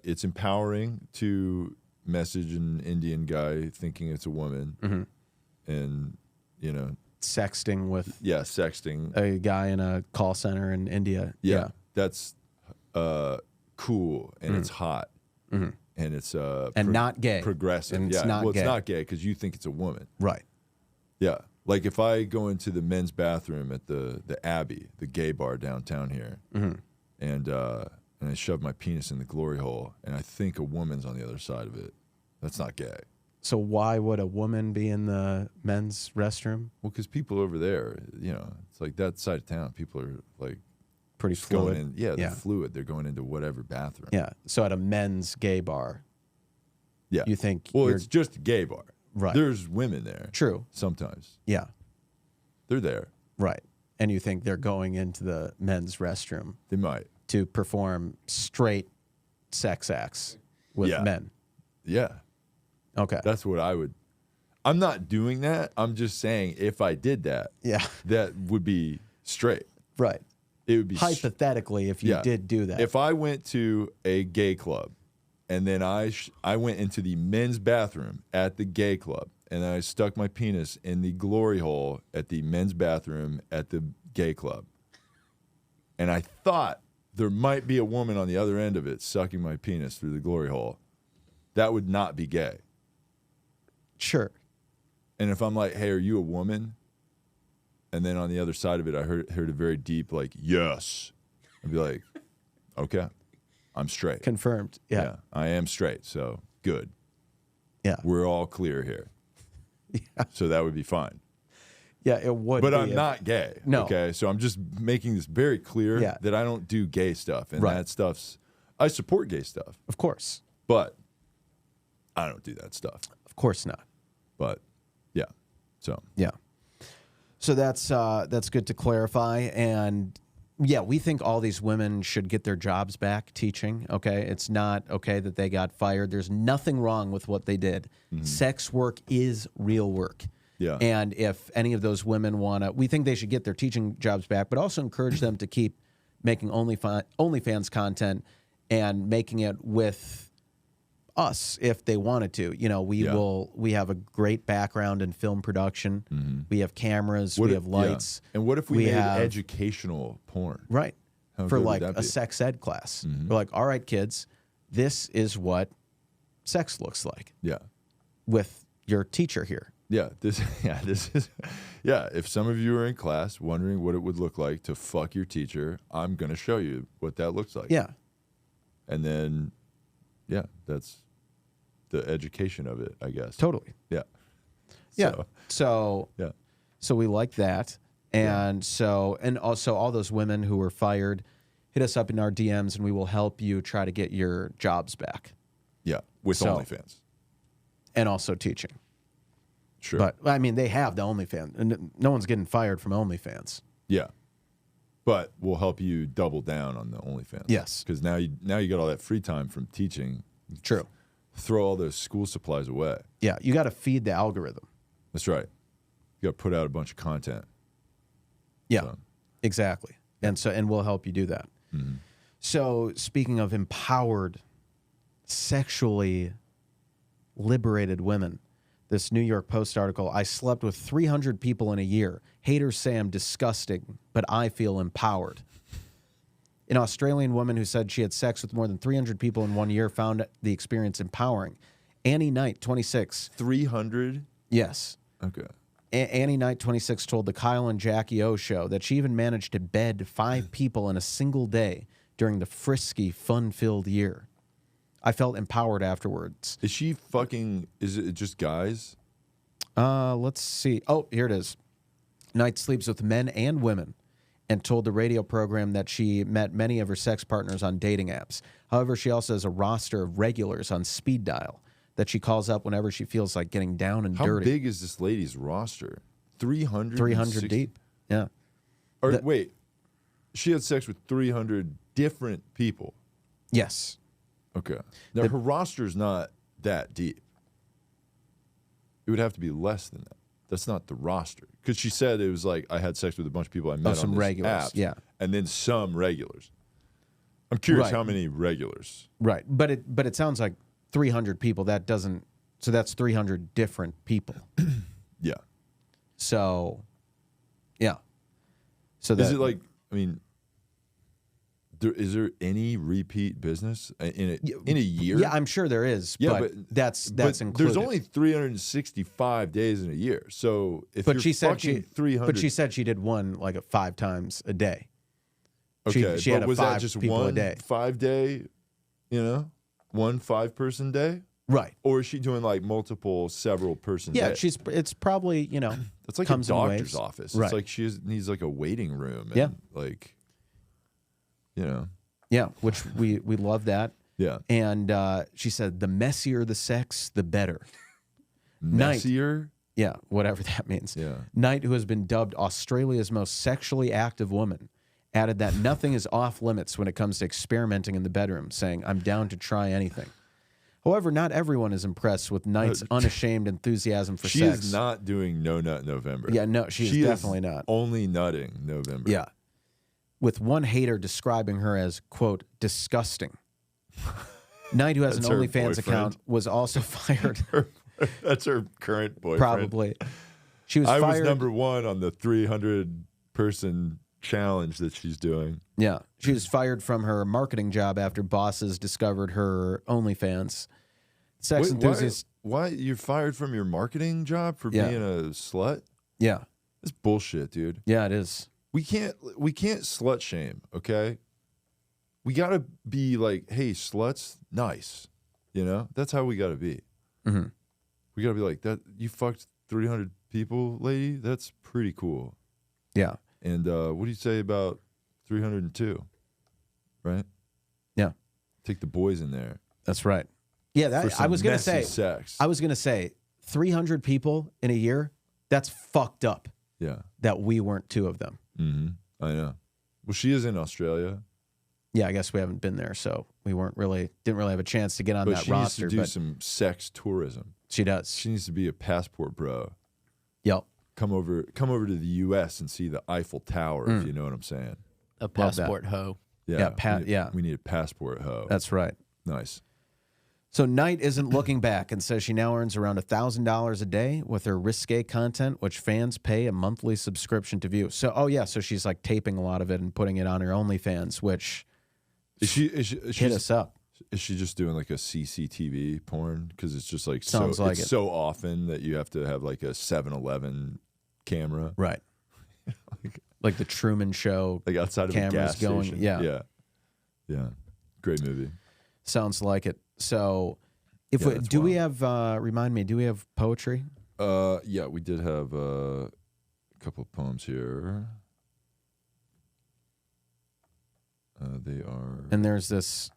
It's empowering to message an Indian guy thinking it's a woman, and you know, Sexting with yeah, sexting. a guy in a call center in India. Yeah, that's cool and it's hot and it's And not gay. progressive. And it's yeah, not well, gay. it's not gay because you think it's a woman. Right. Yeah, Like if I go into the men's bathroom at the Abbey, the gay bar downtown here, and I shove my penis in the glory hole, and I think a woman's on the other side of it, that's not gay. So why would a woman be in the men's restroom? Well, because people over there, you know, it's like that side of town, people are like Pretty just going fluid. in. Yeah, they're fluid. They're going into whatever bathroom. Yeah. So at a men's gay bar, Yeah. you think Well, you're it's just a gay bar. right. There's women there. True. Sometimes. Yeah. They're there. Right. And you think they're going into the men's restroom They might. to perform straight sex acts with Yeah. men. Yeah. Okay. That's what I would. I'm not doing that. I'm just saying if I did that, Yeah. that would be straight. Right. It would be Hypothetically, if you yeah. did do that. If I went to a gay club and then I went into the men's bathroom at the gay club and I stuck my penis in the glory hole at the men's bathroom at the gay club, and I thought there might be a woman on the other end of it sucking my penis through the glory hole, that would not be gay. Sure. And if I'm like, hey, are you a woman? And then on the other side of it, I heard a very deep, like, yes. I'd be like, okay, I'm straight. Confirmed. Yeah. I am straight. So good. Yeah. We're all clear here. Yeah. So that would be fine. Yeah, it would But be I'm if- not gay. No. Okay. So I'm just making this very clear Yeah. that I don't do gay stuff. And Right. that stuff's, I support gay stuff, Of course. but I don't do that stuff. Of course not. But yeah. So Yeah. So that's good to clarify. And yeah, we think all these women should get their jobs back teaching. Okay. It's not okay that they got fired. There's nothing wrong with what they did. Sex work is real work. yeah. And if any of those women want to, we think they should get their teaching jobs back, but also encourage them to keep making OnlyFans content and making it with us if they wanted to. You know, we have a great background in film production. We have cameras, we have lights. Yeah. And what if we made have- educational porn? Right. How For good would like that a be? sex ed class. We're like, all right, kids, this is what sex looks like Yeah. with your teacher here. Yeah, this is if some of you are in class wondering what it would look like to fuck your teacher, I'm going to show you what that looks like. Yeah. And then that's the education of it, I guess. Totally. Yeah. Yeah. So, So yeah. So we like that. And and also all those women who were fired, hit us up in our DMs and we will help you try to get your jobs back. Yeah, with So- OnlyFans. And also teaching. Sure. But I mean, they have the OnlyFans. And no one's getting fired from OnlyFans. yeah. But we'll help you double down on the OnlyFans. Yes. Because now you got all that free time from teaching. True. Throw all those school supplies away. Yeah. You got to feed the algorithm. That's right. You got to put out a bunch of content. Yeah. So. Exactly. And we'll help you do that. So speaking of empowered, sexually liberated women, this New York Post article, I slept with 300 people in a year. Haters say I'm disgusting, but I feel empowered. An Australian woman who said she had sex with more than 300 people in 1 year found the experience empowering. Annie Knight, 26. 300? Yes. Okay. Annie Knight, 26, told the Kyle and Jackie O show that she even managed to bed 5 people in a single day during the frisky, fun-filled year. I felt empowered afterwards. Is it just guys? Let's see. Oh, here it is. Knight sleeps with men and women and told the radio program that she met many of her sex partners on dating apps. However, she also has a roster of regulars on speed dial that she calls up whenever she feels like getting down and How dirty. big is this lady's roster? 300? 300 deep. Yeah. Or wait, she had sex with 300 different people. Yes. Okay. Now, her roster's not that deep. It would have to be less than that. That's not the roster. Because she said it was like, I had sex with a bunch of people I met some on this regulars, app, yeah. And then some regulars. I'm curious Right. how many regulars. Right. But it sounds like 300 people. So that's 300 different people. Yeah. So, yeah. So Is it like, I mean, Is there any repeat business in a year? Yeah, I'm sure there is. Yeah, but that's but included. there's only 365 days in a year. So if But you're she said fucking 300, But she said she did one like 5 times a day. okay, she but had a was 5 that just people one a day. 5-day? You know, one 5-person day, Right. or is she doing like multiple several person? Yeah, days? it's probably It's like comes a in doctor's waves. office. Right. It's like she needs like a waiting room. And Yeah. like Yeah, which we love that. Yeah. And she said, the messier the sex, the better. Knight. Messier. Yeah, whatever that means. Yeah. Knight, who has been dubbed Australia's most sexually active woman, added that nothing is off limits when it comes to experimenting in the bedroom, saying, I'm down to try anything. However, not everyone is impressed with Knight's unashamed enthusiasm for She sex. is not doing no nut November. Yeah, no, she is definitely not. Only nutting November. Yeah. With one hater describing her as, quote, disgusting. Knight, who has That's an her OnlyFans boyfriend. account, was also fired. That's her current boyfriend. Probably. She was I fired. was number 1 on the 300-person challenge that she's doing. Yeah. She was fired from her marketing job after bosses discovered her OnlyFans. Sex Wait, enthusiasts. why you're fired from your marketing job for Yeah. being a slut? Yeah. That's bullshit, dude. Yeah, it is. We can't slut shame, okay? We got to be like, hey, sluts, nice. You know? That's how we got to be. Mhm. We got to be like, that. You fucked 300 people, lady? That's pretty cool. Yeah. And what do you say about 302? Right? Yeah. Take the boys in there. That's right. Yeah, For that, some I was going to messy say. sex. I was going to say 300 people in a year. That's fucked up Yeah. that we weren't 2 of them. Mm-hmm. I know. Well, she is in Australia. Yeah, I guess we haven't been there, so we didn't really have a chance to get on But that she roster. needs to do But some sex tourism. she does. She needs to be a passport bro. Yep. Come over to the U.S. and see the Eiffel Tower, if you know what I'm saying. A passport hoe. Yeah, we need a passport hoe. That's right. Nice. So Knight isn't looking back and says she now earns around $1,000 a day with her risque content, which fans pay a monthly subscription to view. So, so she's like taping a lot of it and putting it on her OnlyFans, which hit us up. Is she just doing like a CCTV porn? Because it's just like Sounds like it. so often that you have to have like a 7-Eleven camera, Right. Like the Truman Show. like outside of a Cameras gas going. station. Yeah. Yeah. Great movie. Sounds like it. So, that's do we wild. have? Remind me. Do we have poetry? Yeah, we did have a couple of poems here. They are. And there's this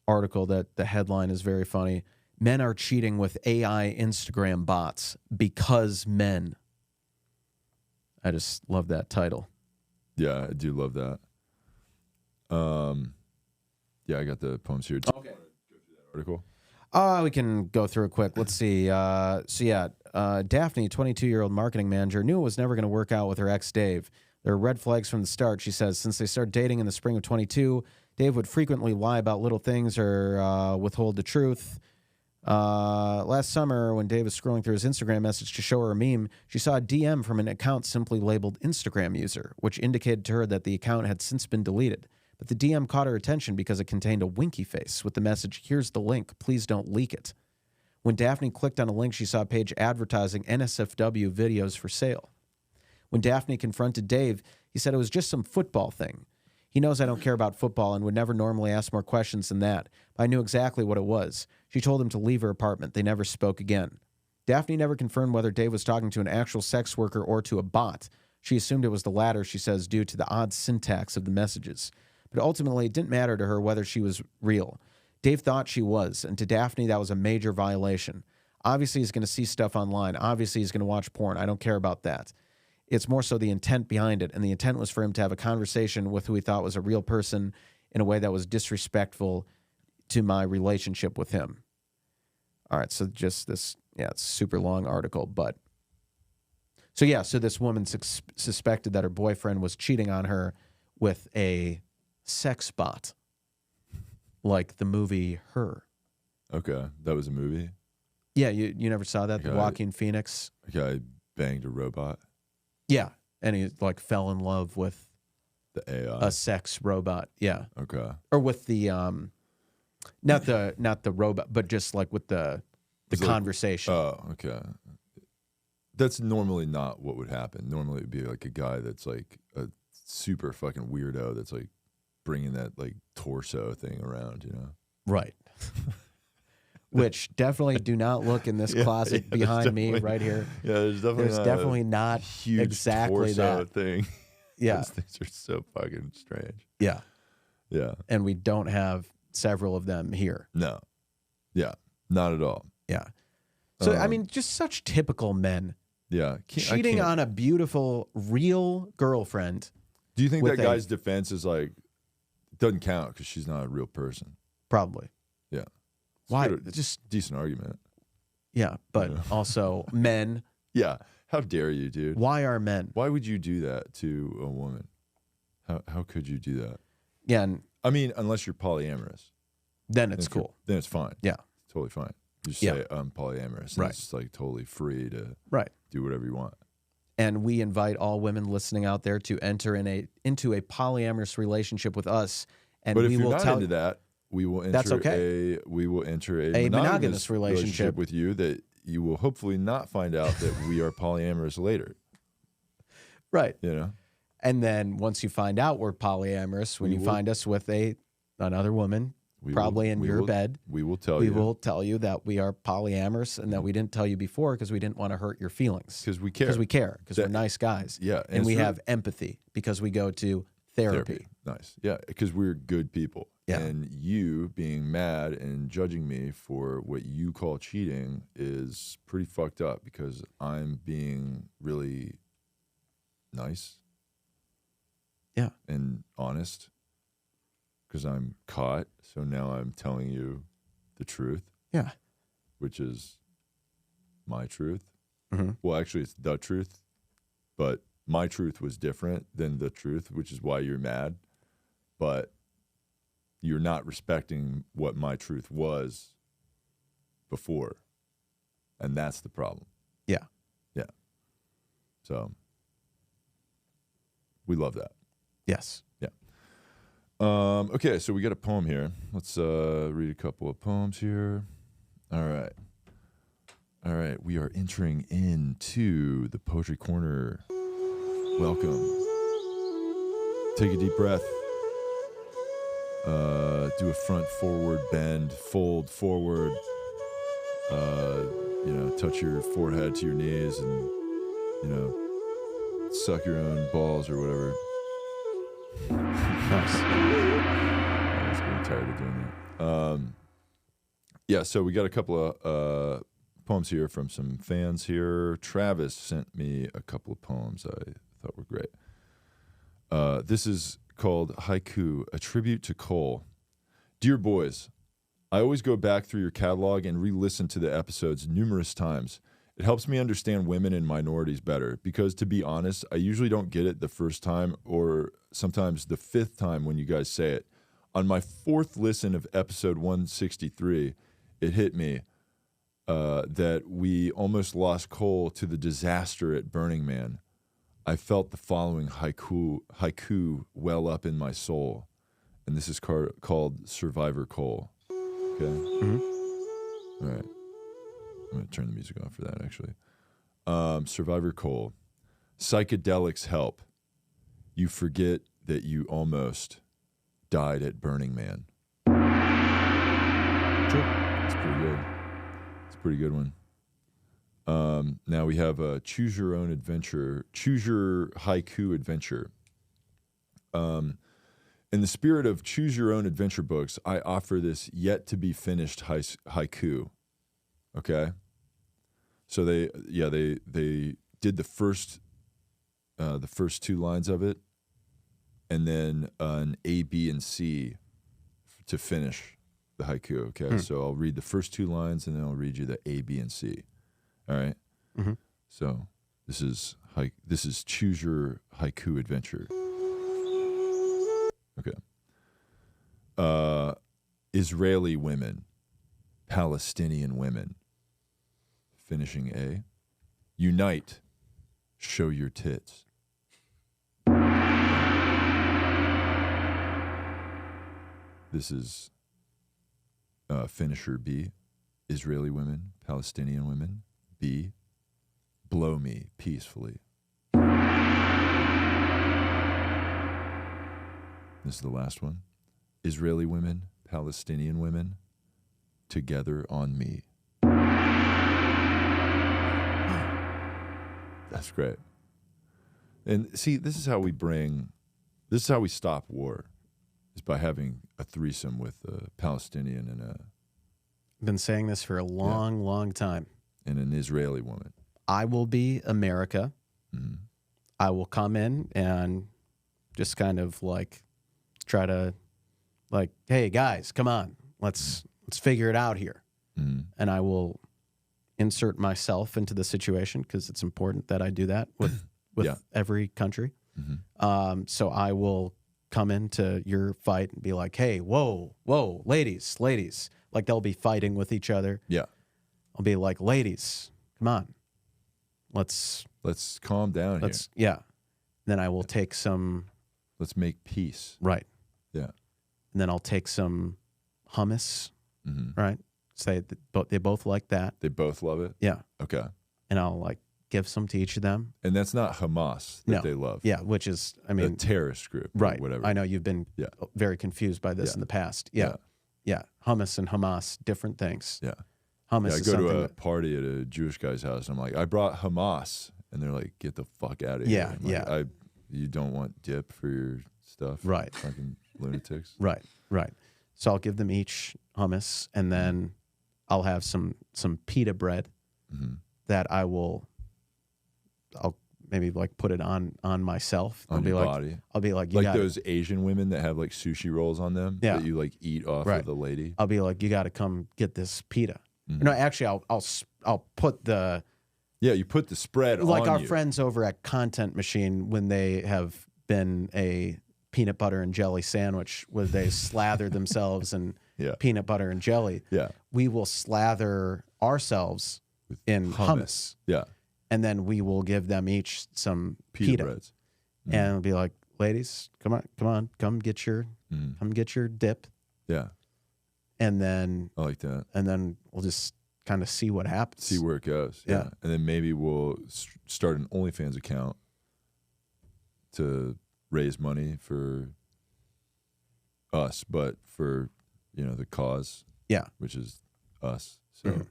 article that the headline is very funny. Men are cheating with AI Instagram bots because men. I just love that title. Yeah, I do love that. Yeah, I got the poems here. Okay. Article. We can go through it quick. Let's see. Daphne, 22-year-old marketing manager, knew it was never going to work out with her ex, Dave. There were red flags from the start, she says. Since they started dating in the spring of 22, Dave would frequently lie about little things or withhold the truth. Last summer, when Dave was scrolling through his Instagram message to show her a meme, she saw a DM from an account simply labeled Instagram user, which indicated to her that the account had since been deleted. But the DM caught her attention because it contained a winky face with the message, "Here's the link, please don't leak it." When Daphne clicked on a link, she saw a page advertising NSFW videos for sale. When Daphne confronted Dave, he said it was just some football thing. He knows I don't care about football and would never normally ask more questions than that, but I knew exactly what it was. She told him to leave her apartment. They never spoke again. Daphne never confirmed whether Dave was talking to an actual sex worker or to a bot. She assumed it was the latter, she says, due to the odd syntax of the messages. But ultimately, it didn't matter to her whether she was real. Dave thought she was, and to Daphne, that was a major violation. Obviously, he's going to see stuff online. Obviously, he's going to watch porn. I don't care about that. It's more so the intent behind it, and the intent was for him to have a conversation with who he thought was a real person in a way that was disrespectful to my relationship with him. All right, so just this, it's a super long article, but... So this woman suspected that her boyfriend was cheating on her with a sex bot, like the movie Her. Okay, that was a movie. Yeah, you never saw that? The Joaquin Phoenix. A guy banged a robot. Yeah, and he like fell in love with The AI. a sex robot. Yeah. Okay. Or with the not the robot, but just like with the It's like- conversation. Oh, okay. That's normally not what would happen. Normally it'd be like a guy that's like a super fucking weirdo that's like bringing that like torso thing around, you know? Right. Which definitely do not look in this closet there's behind me definitely- right here. Yeah, there's definitely not huge exactly torso that. thing. Yeah. Those things are so fucking strange. Yeah. Yeah. And we don't have several of them here. No. Yeah. Not at all. Yeah. So I mean, just such typical men Yeah. I cheating can't- on a beautiful, real girlfriend. Do you think with that a- guy's defense is like doesn't count because she's not a real person? Probably. Yeah. Why? It's a Just decent argument. yeah, but also men. Yeah. How dare you, dude? Why are men? Why would you do that to a woman? How could you do that? Yeah, and I mean, unless you're polyamorous. then it's If you're- cool. Then it's fine. Yeah. Totally fine. You just Yeah. say I'm polyamorous. And Right. It's like totally free to Right. do whatever you want. And we invite all women listening out there to enter into a polyamorous relationship with us. And But if we you're will not tell into that, we will enter That's okay. a monogamous relationship with you that you will hopefully not find out that we are polyamorous later. right. You know? And then once you find out we're polyamorous, when We you will- find us with another woman, We probably will- in we your will- bed, We will tell we you. will tell you that we are polyamorous and that we didn't tell you before because we didn't want to hurt your feelings. Because we care. Because we care. Because we're That- nice guys. Yeah, And it's we really- have empathy because we go to therapy. Nice. Yeah, because we're good people. Yeah. And you being mad and judging me for what you call cheating is pretty fucked up because I'm being really nice. Yeah. And honest because I'm caught. So now I'm telling you the truth, Yeah. which is my truth. Mhm. Well, actually, it's the truth, but my truth was different than the truth, which is why you're mad. But you're not respecting what my truth was before. And that's the problem. Yeah. Yeah. So we love that. Yes. Yeah. Okay, so we got a poem here. Let's read a couple of poems here. All right. All right, we are entering into the Poetry Corner. Welcome. Take a deep breath. Do a front forward bend, fold forward. Touch your forehead to your knees and, suck your own balls or whatever. Nice. I was getting tired of doing that. Yeah, so we got a couple of poems here from some fans here. Travis sent me a couple of poems I thought were great. This is called Haiku, a tribute to Cole. Dear boys, I always go back through your catalog and re-listen to the episodes numerous times. It helps me understand women and minorities better because, to be honest, I usually don't get it the first time or sometimes the fifth time when you guys say it. On my fourth listen of episode 163, it hit me that we almost lost Cole to the disaster at Burning Man. I felt the following haiku well up in my soul, and this is called Survivor Cole. Okay? Mm-hmm. All right. I'm going to turn the music on for that, actually. Survivor Cole. Psychedelics help. You forget that you almost died at Burning Man. True. It's pretty good. It's a pretty good one. Now we have a choose your own adventure, choose your haiku adventure. In the spirit of choose your own adventure books, I offer this yet to be finished haiku. Okay. So they did the first two lines of it, and then an A, B, and C to finish the haiku. Okay. So I'll read the first two lines, and then I'll read you the A, B, and C. All right. Mm-hmm. So this is choose your haiku adventure. Okay. Israeli women, Palestinian women. Finishing A. Unite, show your tits. This is finisher B, Israeli women, Palestinian women. B, blow me peacefully. This is the last one. Israeli women, Palestinian women, together on me. That's great. And see, this is how we stop war, is by having a threesome with a Palestinian I've been saying this for a long time. and an Israeli woman. I will be America. Mhm. I will come in and just kind of like try to like, hey guys, come on, let's figure it out here. Mhm. And I will insert myself into the situation because it's important that I do that with Yeah. every country. Mhm. So I will come into your fight and be like, hey, whoa, ladies. Like they'll be fighting with each other. Yeah. I'll be like, ladies, come on. Let's calm down here. yeah. Then I will take some, Let's make peace. right. Yeah. And then I'll take some hummus, Mhm. right? Say that they both like that. They both love it? Yeah. Okay. And I'll like give some to each of them. And that's not Hamas that No. they love. Yeah. Which is, I A mean, terrorist group. Or right. whatever. I know you've been Yeah. very confused by this Yeah. in the past. Yeah. Yeah. Hummus and Hamas, different things. Yeah. Hummus Yeah, I is go something to a that, party at a Jewish guy's house, and I'm like, I brought Hamas. And they're like, get the fuck out of here. Yeah, I'm like, yeah. You don't want dip for your stuff? Right. Fucking lunatics. right. So I'll give them each hummus and then I'll have some pita bread Mhm. that I'll maybe like put it on myself. On I'll be your like, body. I'll be like, you Like got those Asian women that have like sushi rolls on them Yeah. that you like eat off Right. of the lady. I'll be like, you got to come get this pita. Mhm. No, actually, I'll put the Yeah, you put the spread like on our you. friends over at Content Machine when they have been a peanut butter and jelly sandwich where they slather themselves in Yeah. peanut butter and jelly. Yeah. We will slather ourselves With in hummus. Yeah. And then we will give them each some Pita pita. breads. And it'll be like, ladies, come on, come get your dip. Yeah. And then I like that. we'll just kind of see what happens. See where it goes. Yeah. And then maybe we'll start an OnlyFans account to raise money for us, but for, the cause. Yeah. Which is us. So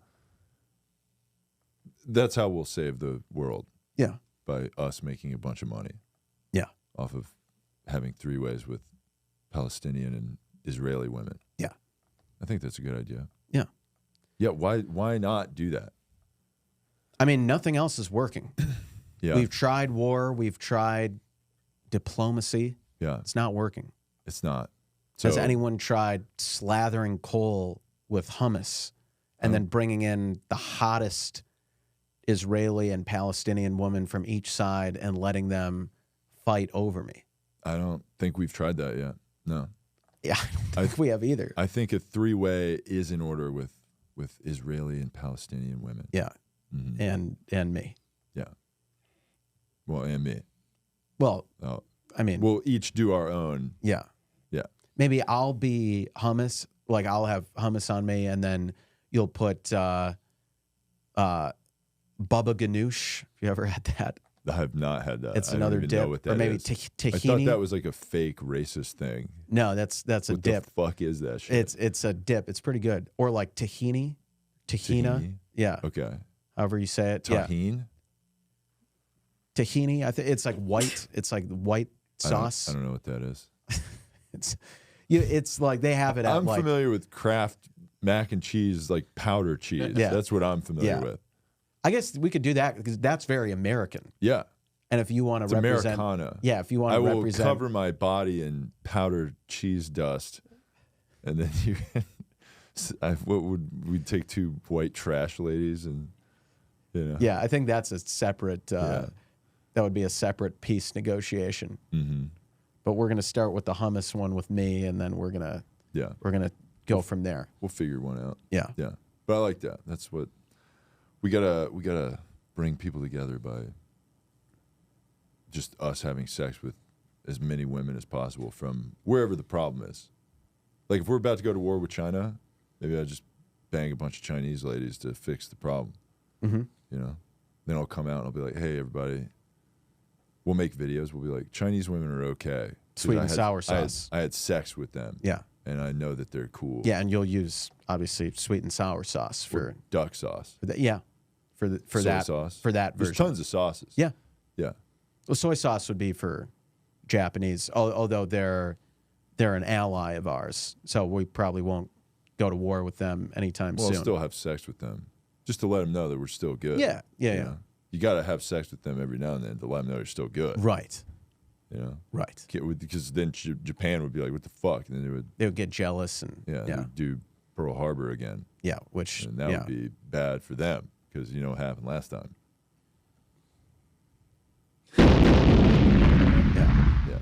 that's how we'll save the world. Yeah. By us making a bunch of money. Yeah. Off of having three-ways with Palestinian and Israeli women. Yeah. I think that's a good idea. Yeah. Yeah, why not do that? I mean, nothing else is working. Yeah. We've tried war. We've tried diplomacy. Yeah. It's not working. It's not. Has So- anyone tried slathering coal with hummus and then bringing in the hottest Israeli and Palestinian woman from each side and letting them fight over me? I don't think we've tried that yet. No. Yeah, I don't think we have either. I think a three-way is in order with Israeli and Palestinian women. Yeah, Mhm. and me. Yeah. Well, and me. Well, Oh. I mean, We'll each do our own. yeah. Yeah. Maybe I'll be hummus. Like I'll have hummus on me, and then you'll put baba ganoush. Have you ever had that? I have not had that. It's I don't another even dip, know what that or maybe is. tahini. I thought that was like a fake racist thing. No, that's a What dip. the fuck is that shit? It's a dip. It's pretty good. Or like tahina. Tahini? Yeah. Okay. However you say it. Yeah. Tahine? Tahini. I think it's like white. It's like white sauce. I don't know what that is. It's like they have it at I'm like familiar with Kraft mac and cheese, like powder cheese. Yeah. That's what I'm familiar Yeah. with. I guess we could do that because that's very American. Yeah. And if you want It's to represent, Americana. yeah, if you want I to will represent, cover my body in powdered cheese dust, and then you. We'd take two white trash ladies and, yeah, I think that's a separate. Yeah. That would be a separate peace negotiation. Mm-hmm. But we're gonna start with the hummus one with me, and then we're gonna go from there. We'll figure one out. Yeah. Yeah. But I like that. That's what we gotta bring people together by just us having sex with as many women as possible from wherever the problem is. Like if we're about to go to war with China, maybe I just bang a bunch of Chinese ladies to fix the problem. Mm-hmm. You know, then I'll come out and I'll be like, hey, everybody. We'll make videos. We'll be like, Chinese women are okay. Sweet and sour sauce. I had sex with them. Yeah. And I know that they're cool. Yeah, and you'll use obviously sweet and sour sauce Or duck sauce. for that. For Soy that sauce. for that There's version. tons of sauces. Yeah. Yeah. Well, soy sauce would be for Japanese, although they're an ally of ours, so we probably won't go to war with them anytime Well, soon. I'll still have sex with them, just to let them know that we're still good. Yeah, yeah, You yeah. know? You got to have sex with them every now and then to let them know you're still good. Right, You know, right. because then Japan would be like, "What the fuck?" And then They would get jealous and they yeah, would do Pearl Harbor again, which and that would be bad for them because you know what happened last time. yeah,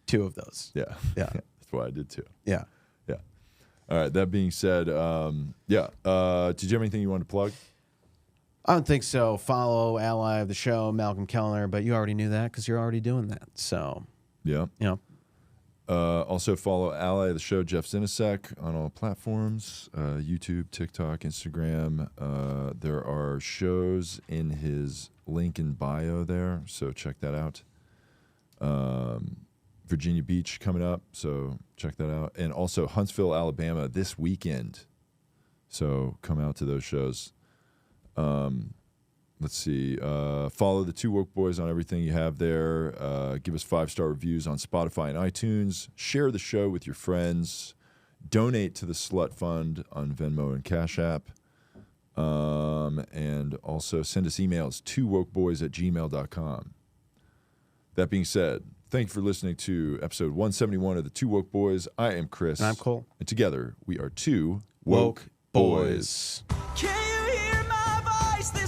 two of those. Yeah, Yeah. That's why I did too. Yeah. Yeah. All right. That being said, did you have anything you wanted to plug? I don't think so. Follow ally of the show, Malcolm Kellner, but you already knew that because you're already doing that. So, Yeah. you know, Also follow ally of the show, Jeff Zinasek, on all platforms, YouTube, TikTok, Instagram. There are shows in his link in bio there, so check that out. Virginia Beach coming up, so check that out. And also Huntsville, Alabama this weekend. So come out to those shows. Let's see. Follow the Two Woke Boys on everything you have there. Give us 5-star reviews on Spotify and iTunes. Share the show with your friends. Donate to the Slut Fund on Venmo and Cash App. And also send us emails, twowokeboys@gmail.com. That being said, thank you for listening to episode 171 of the Two Woke Boys. I am Chris. and I'm Cole. And together we are Two Woke Woke Boys. Boys. Can you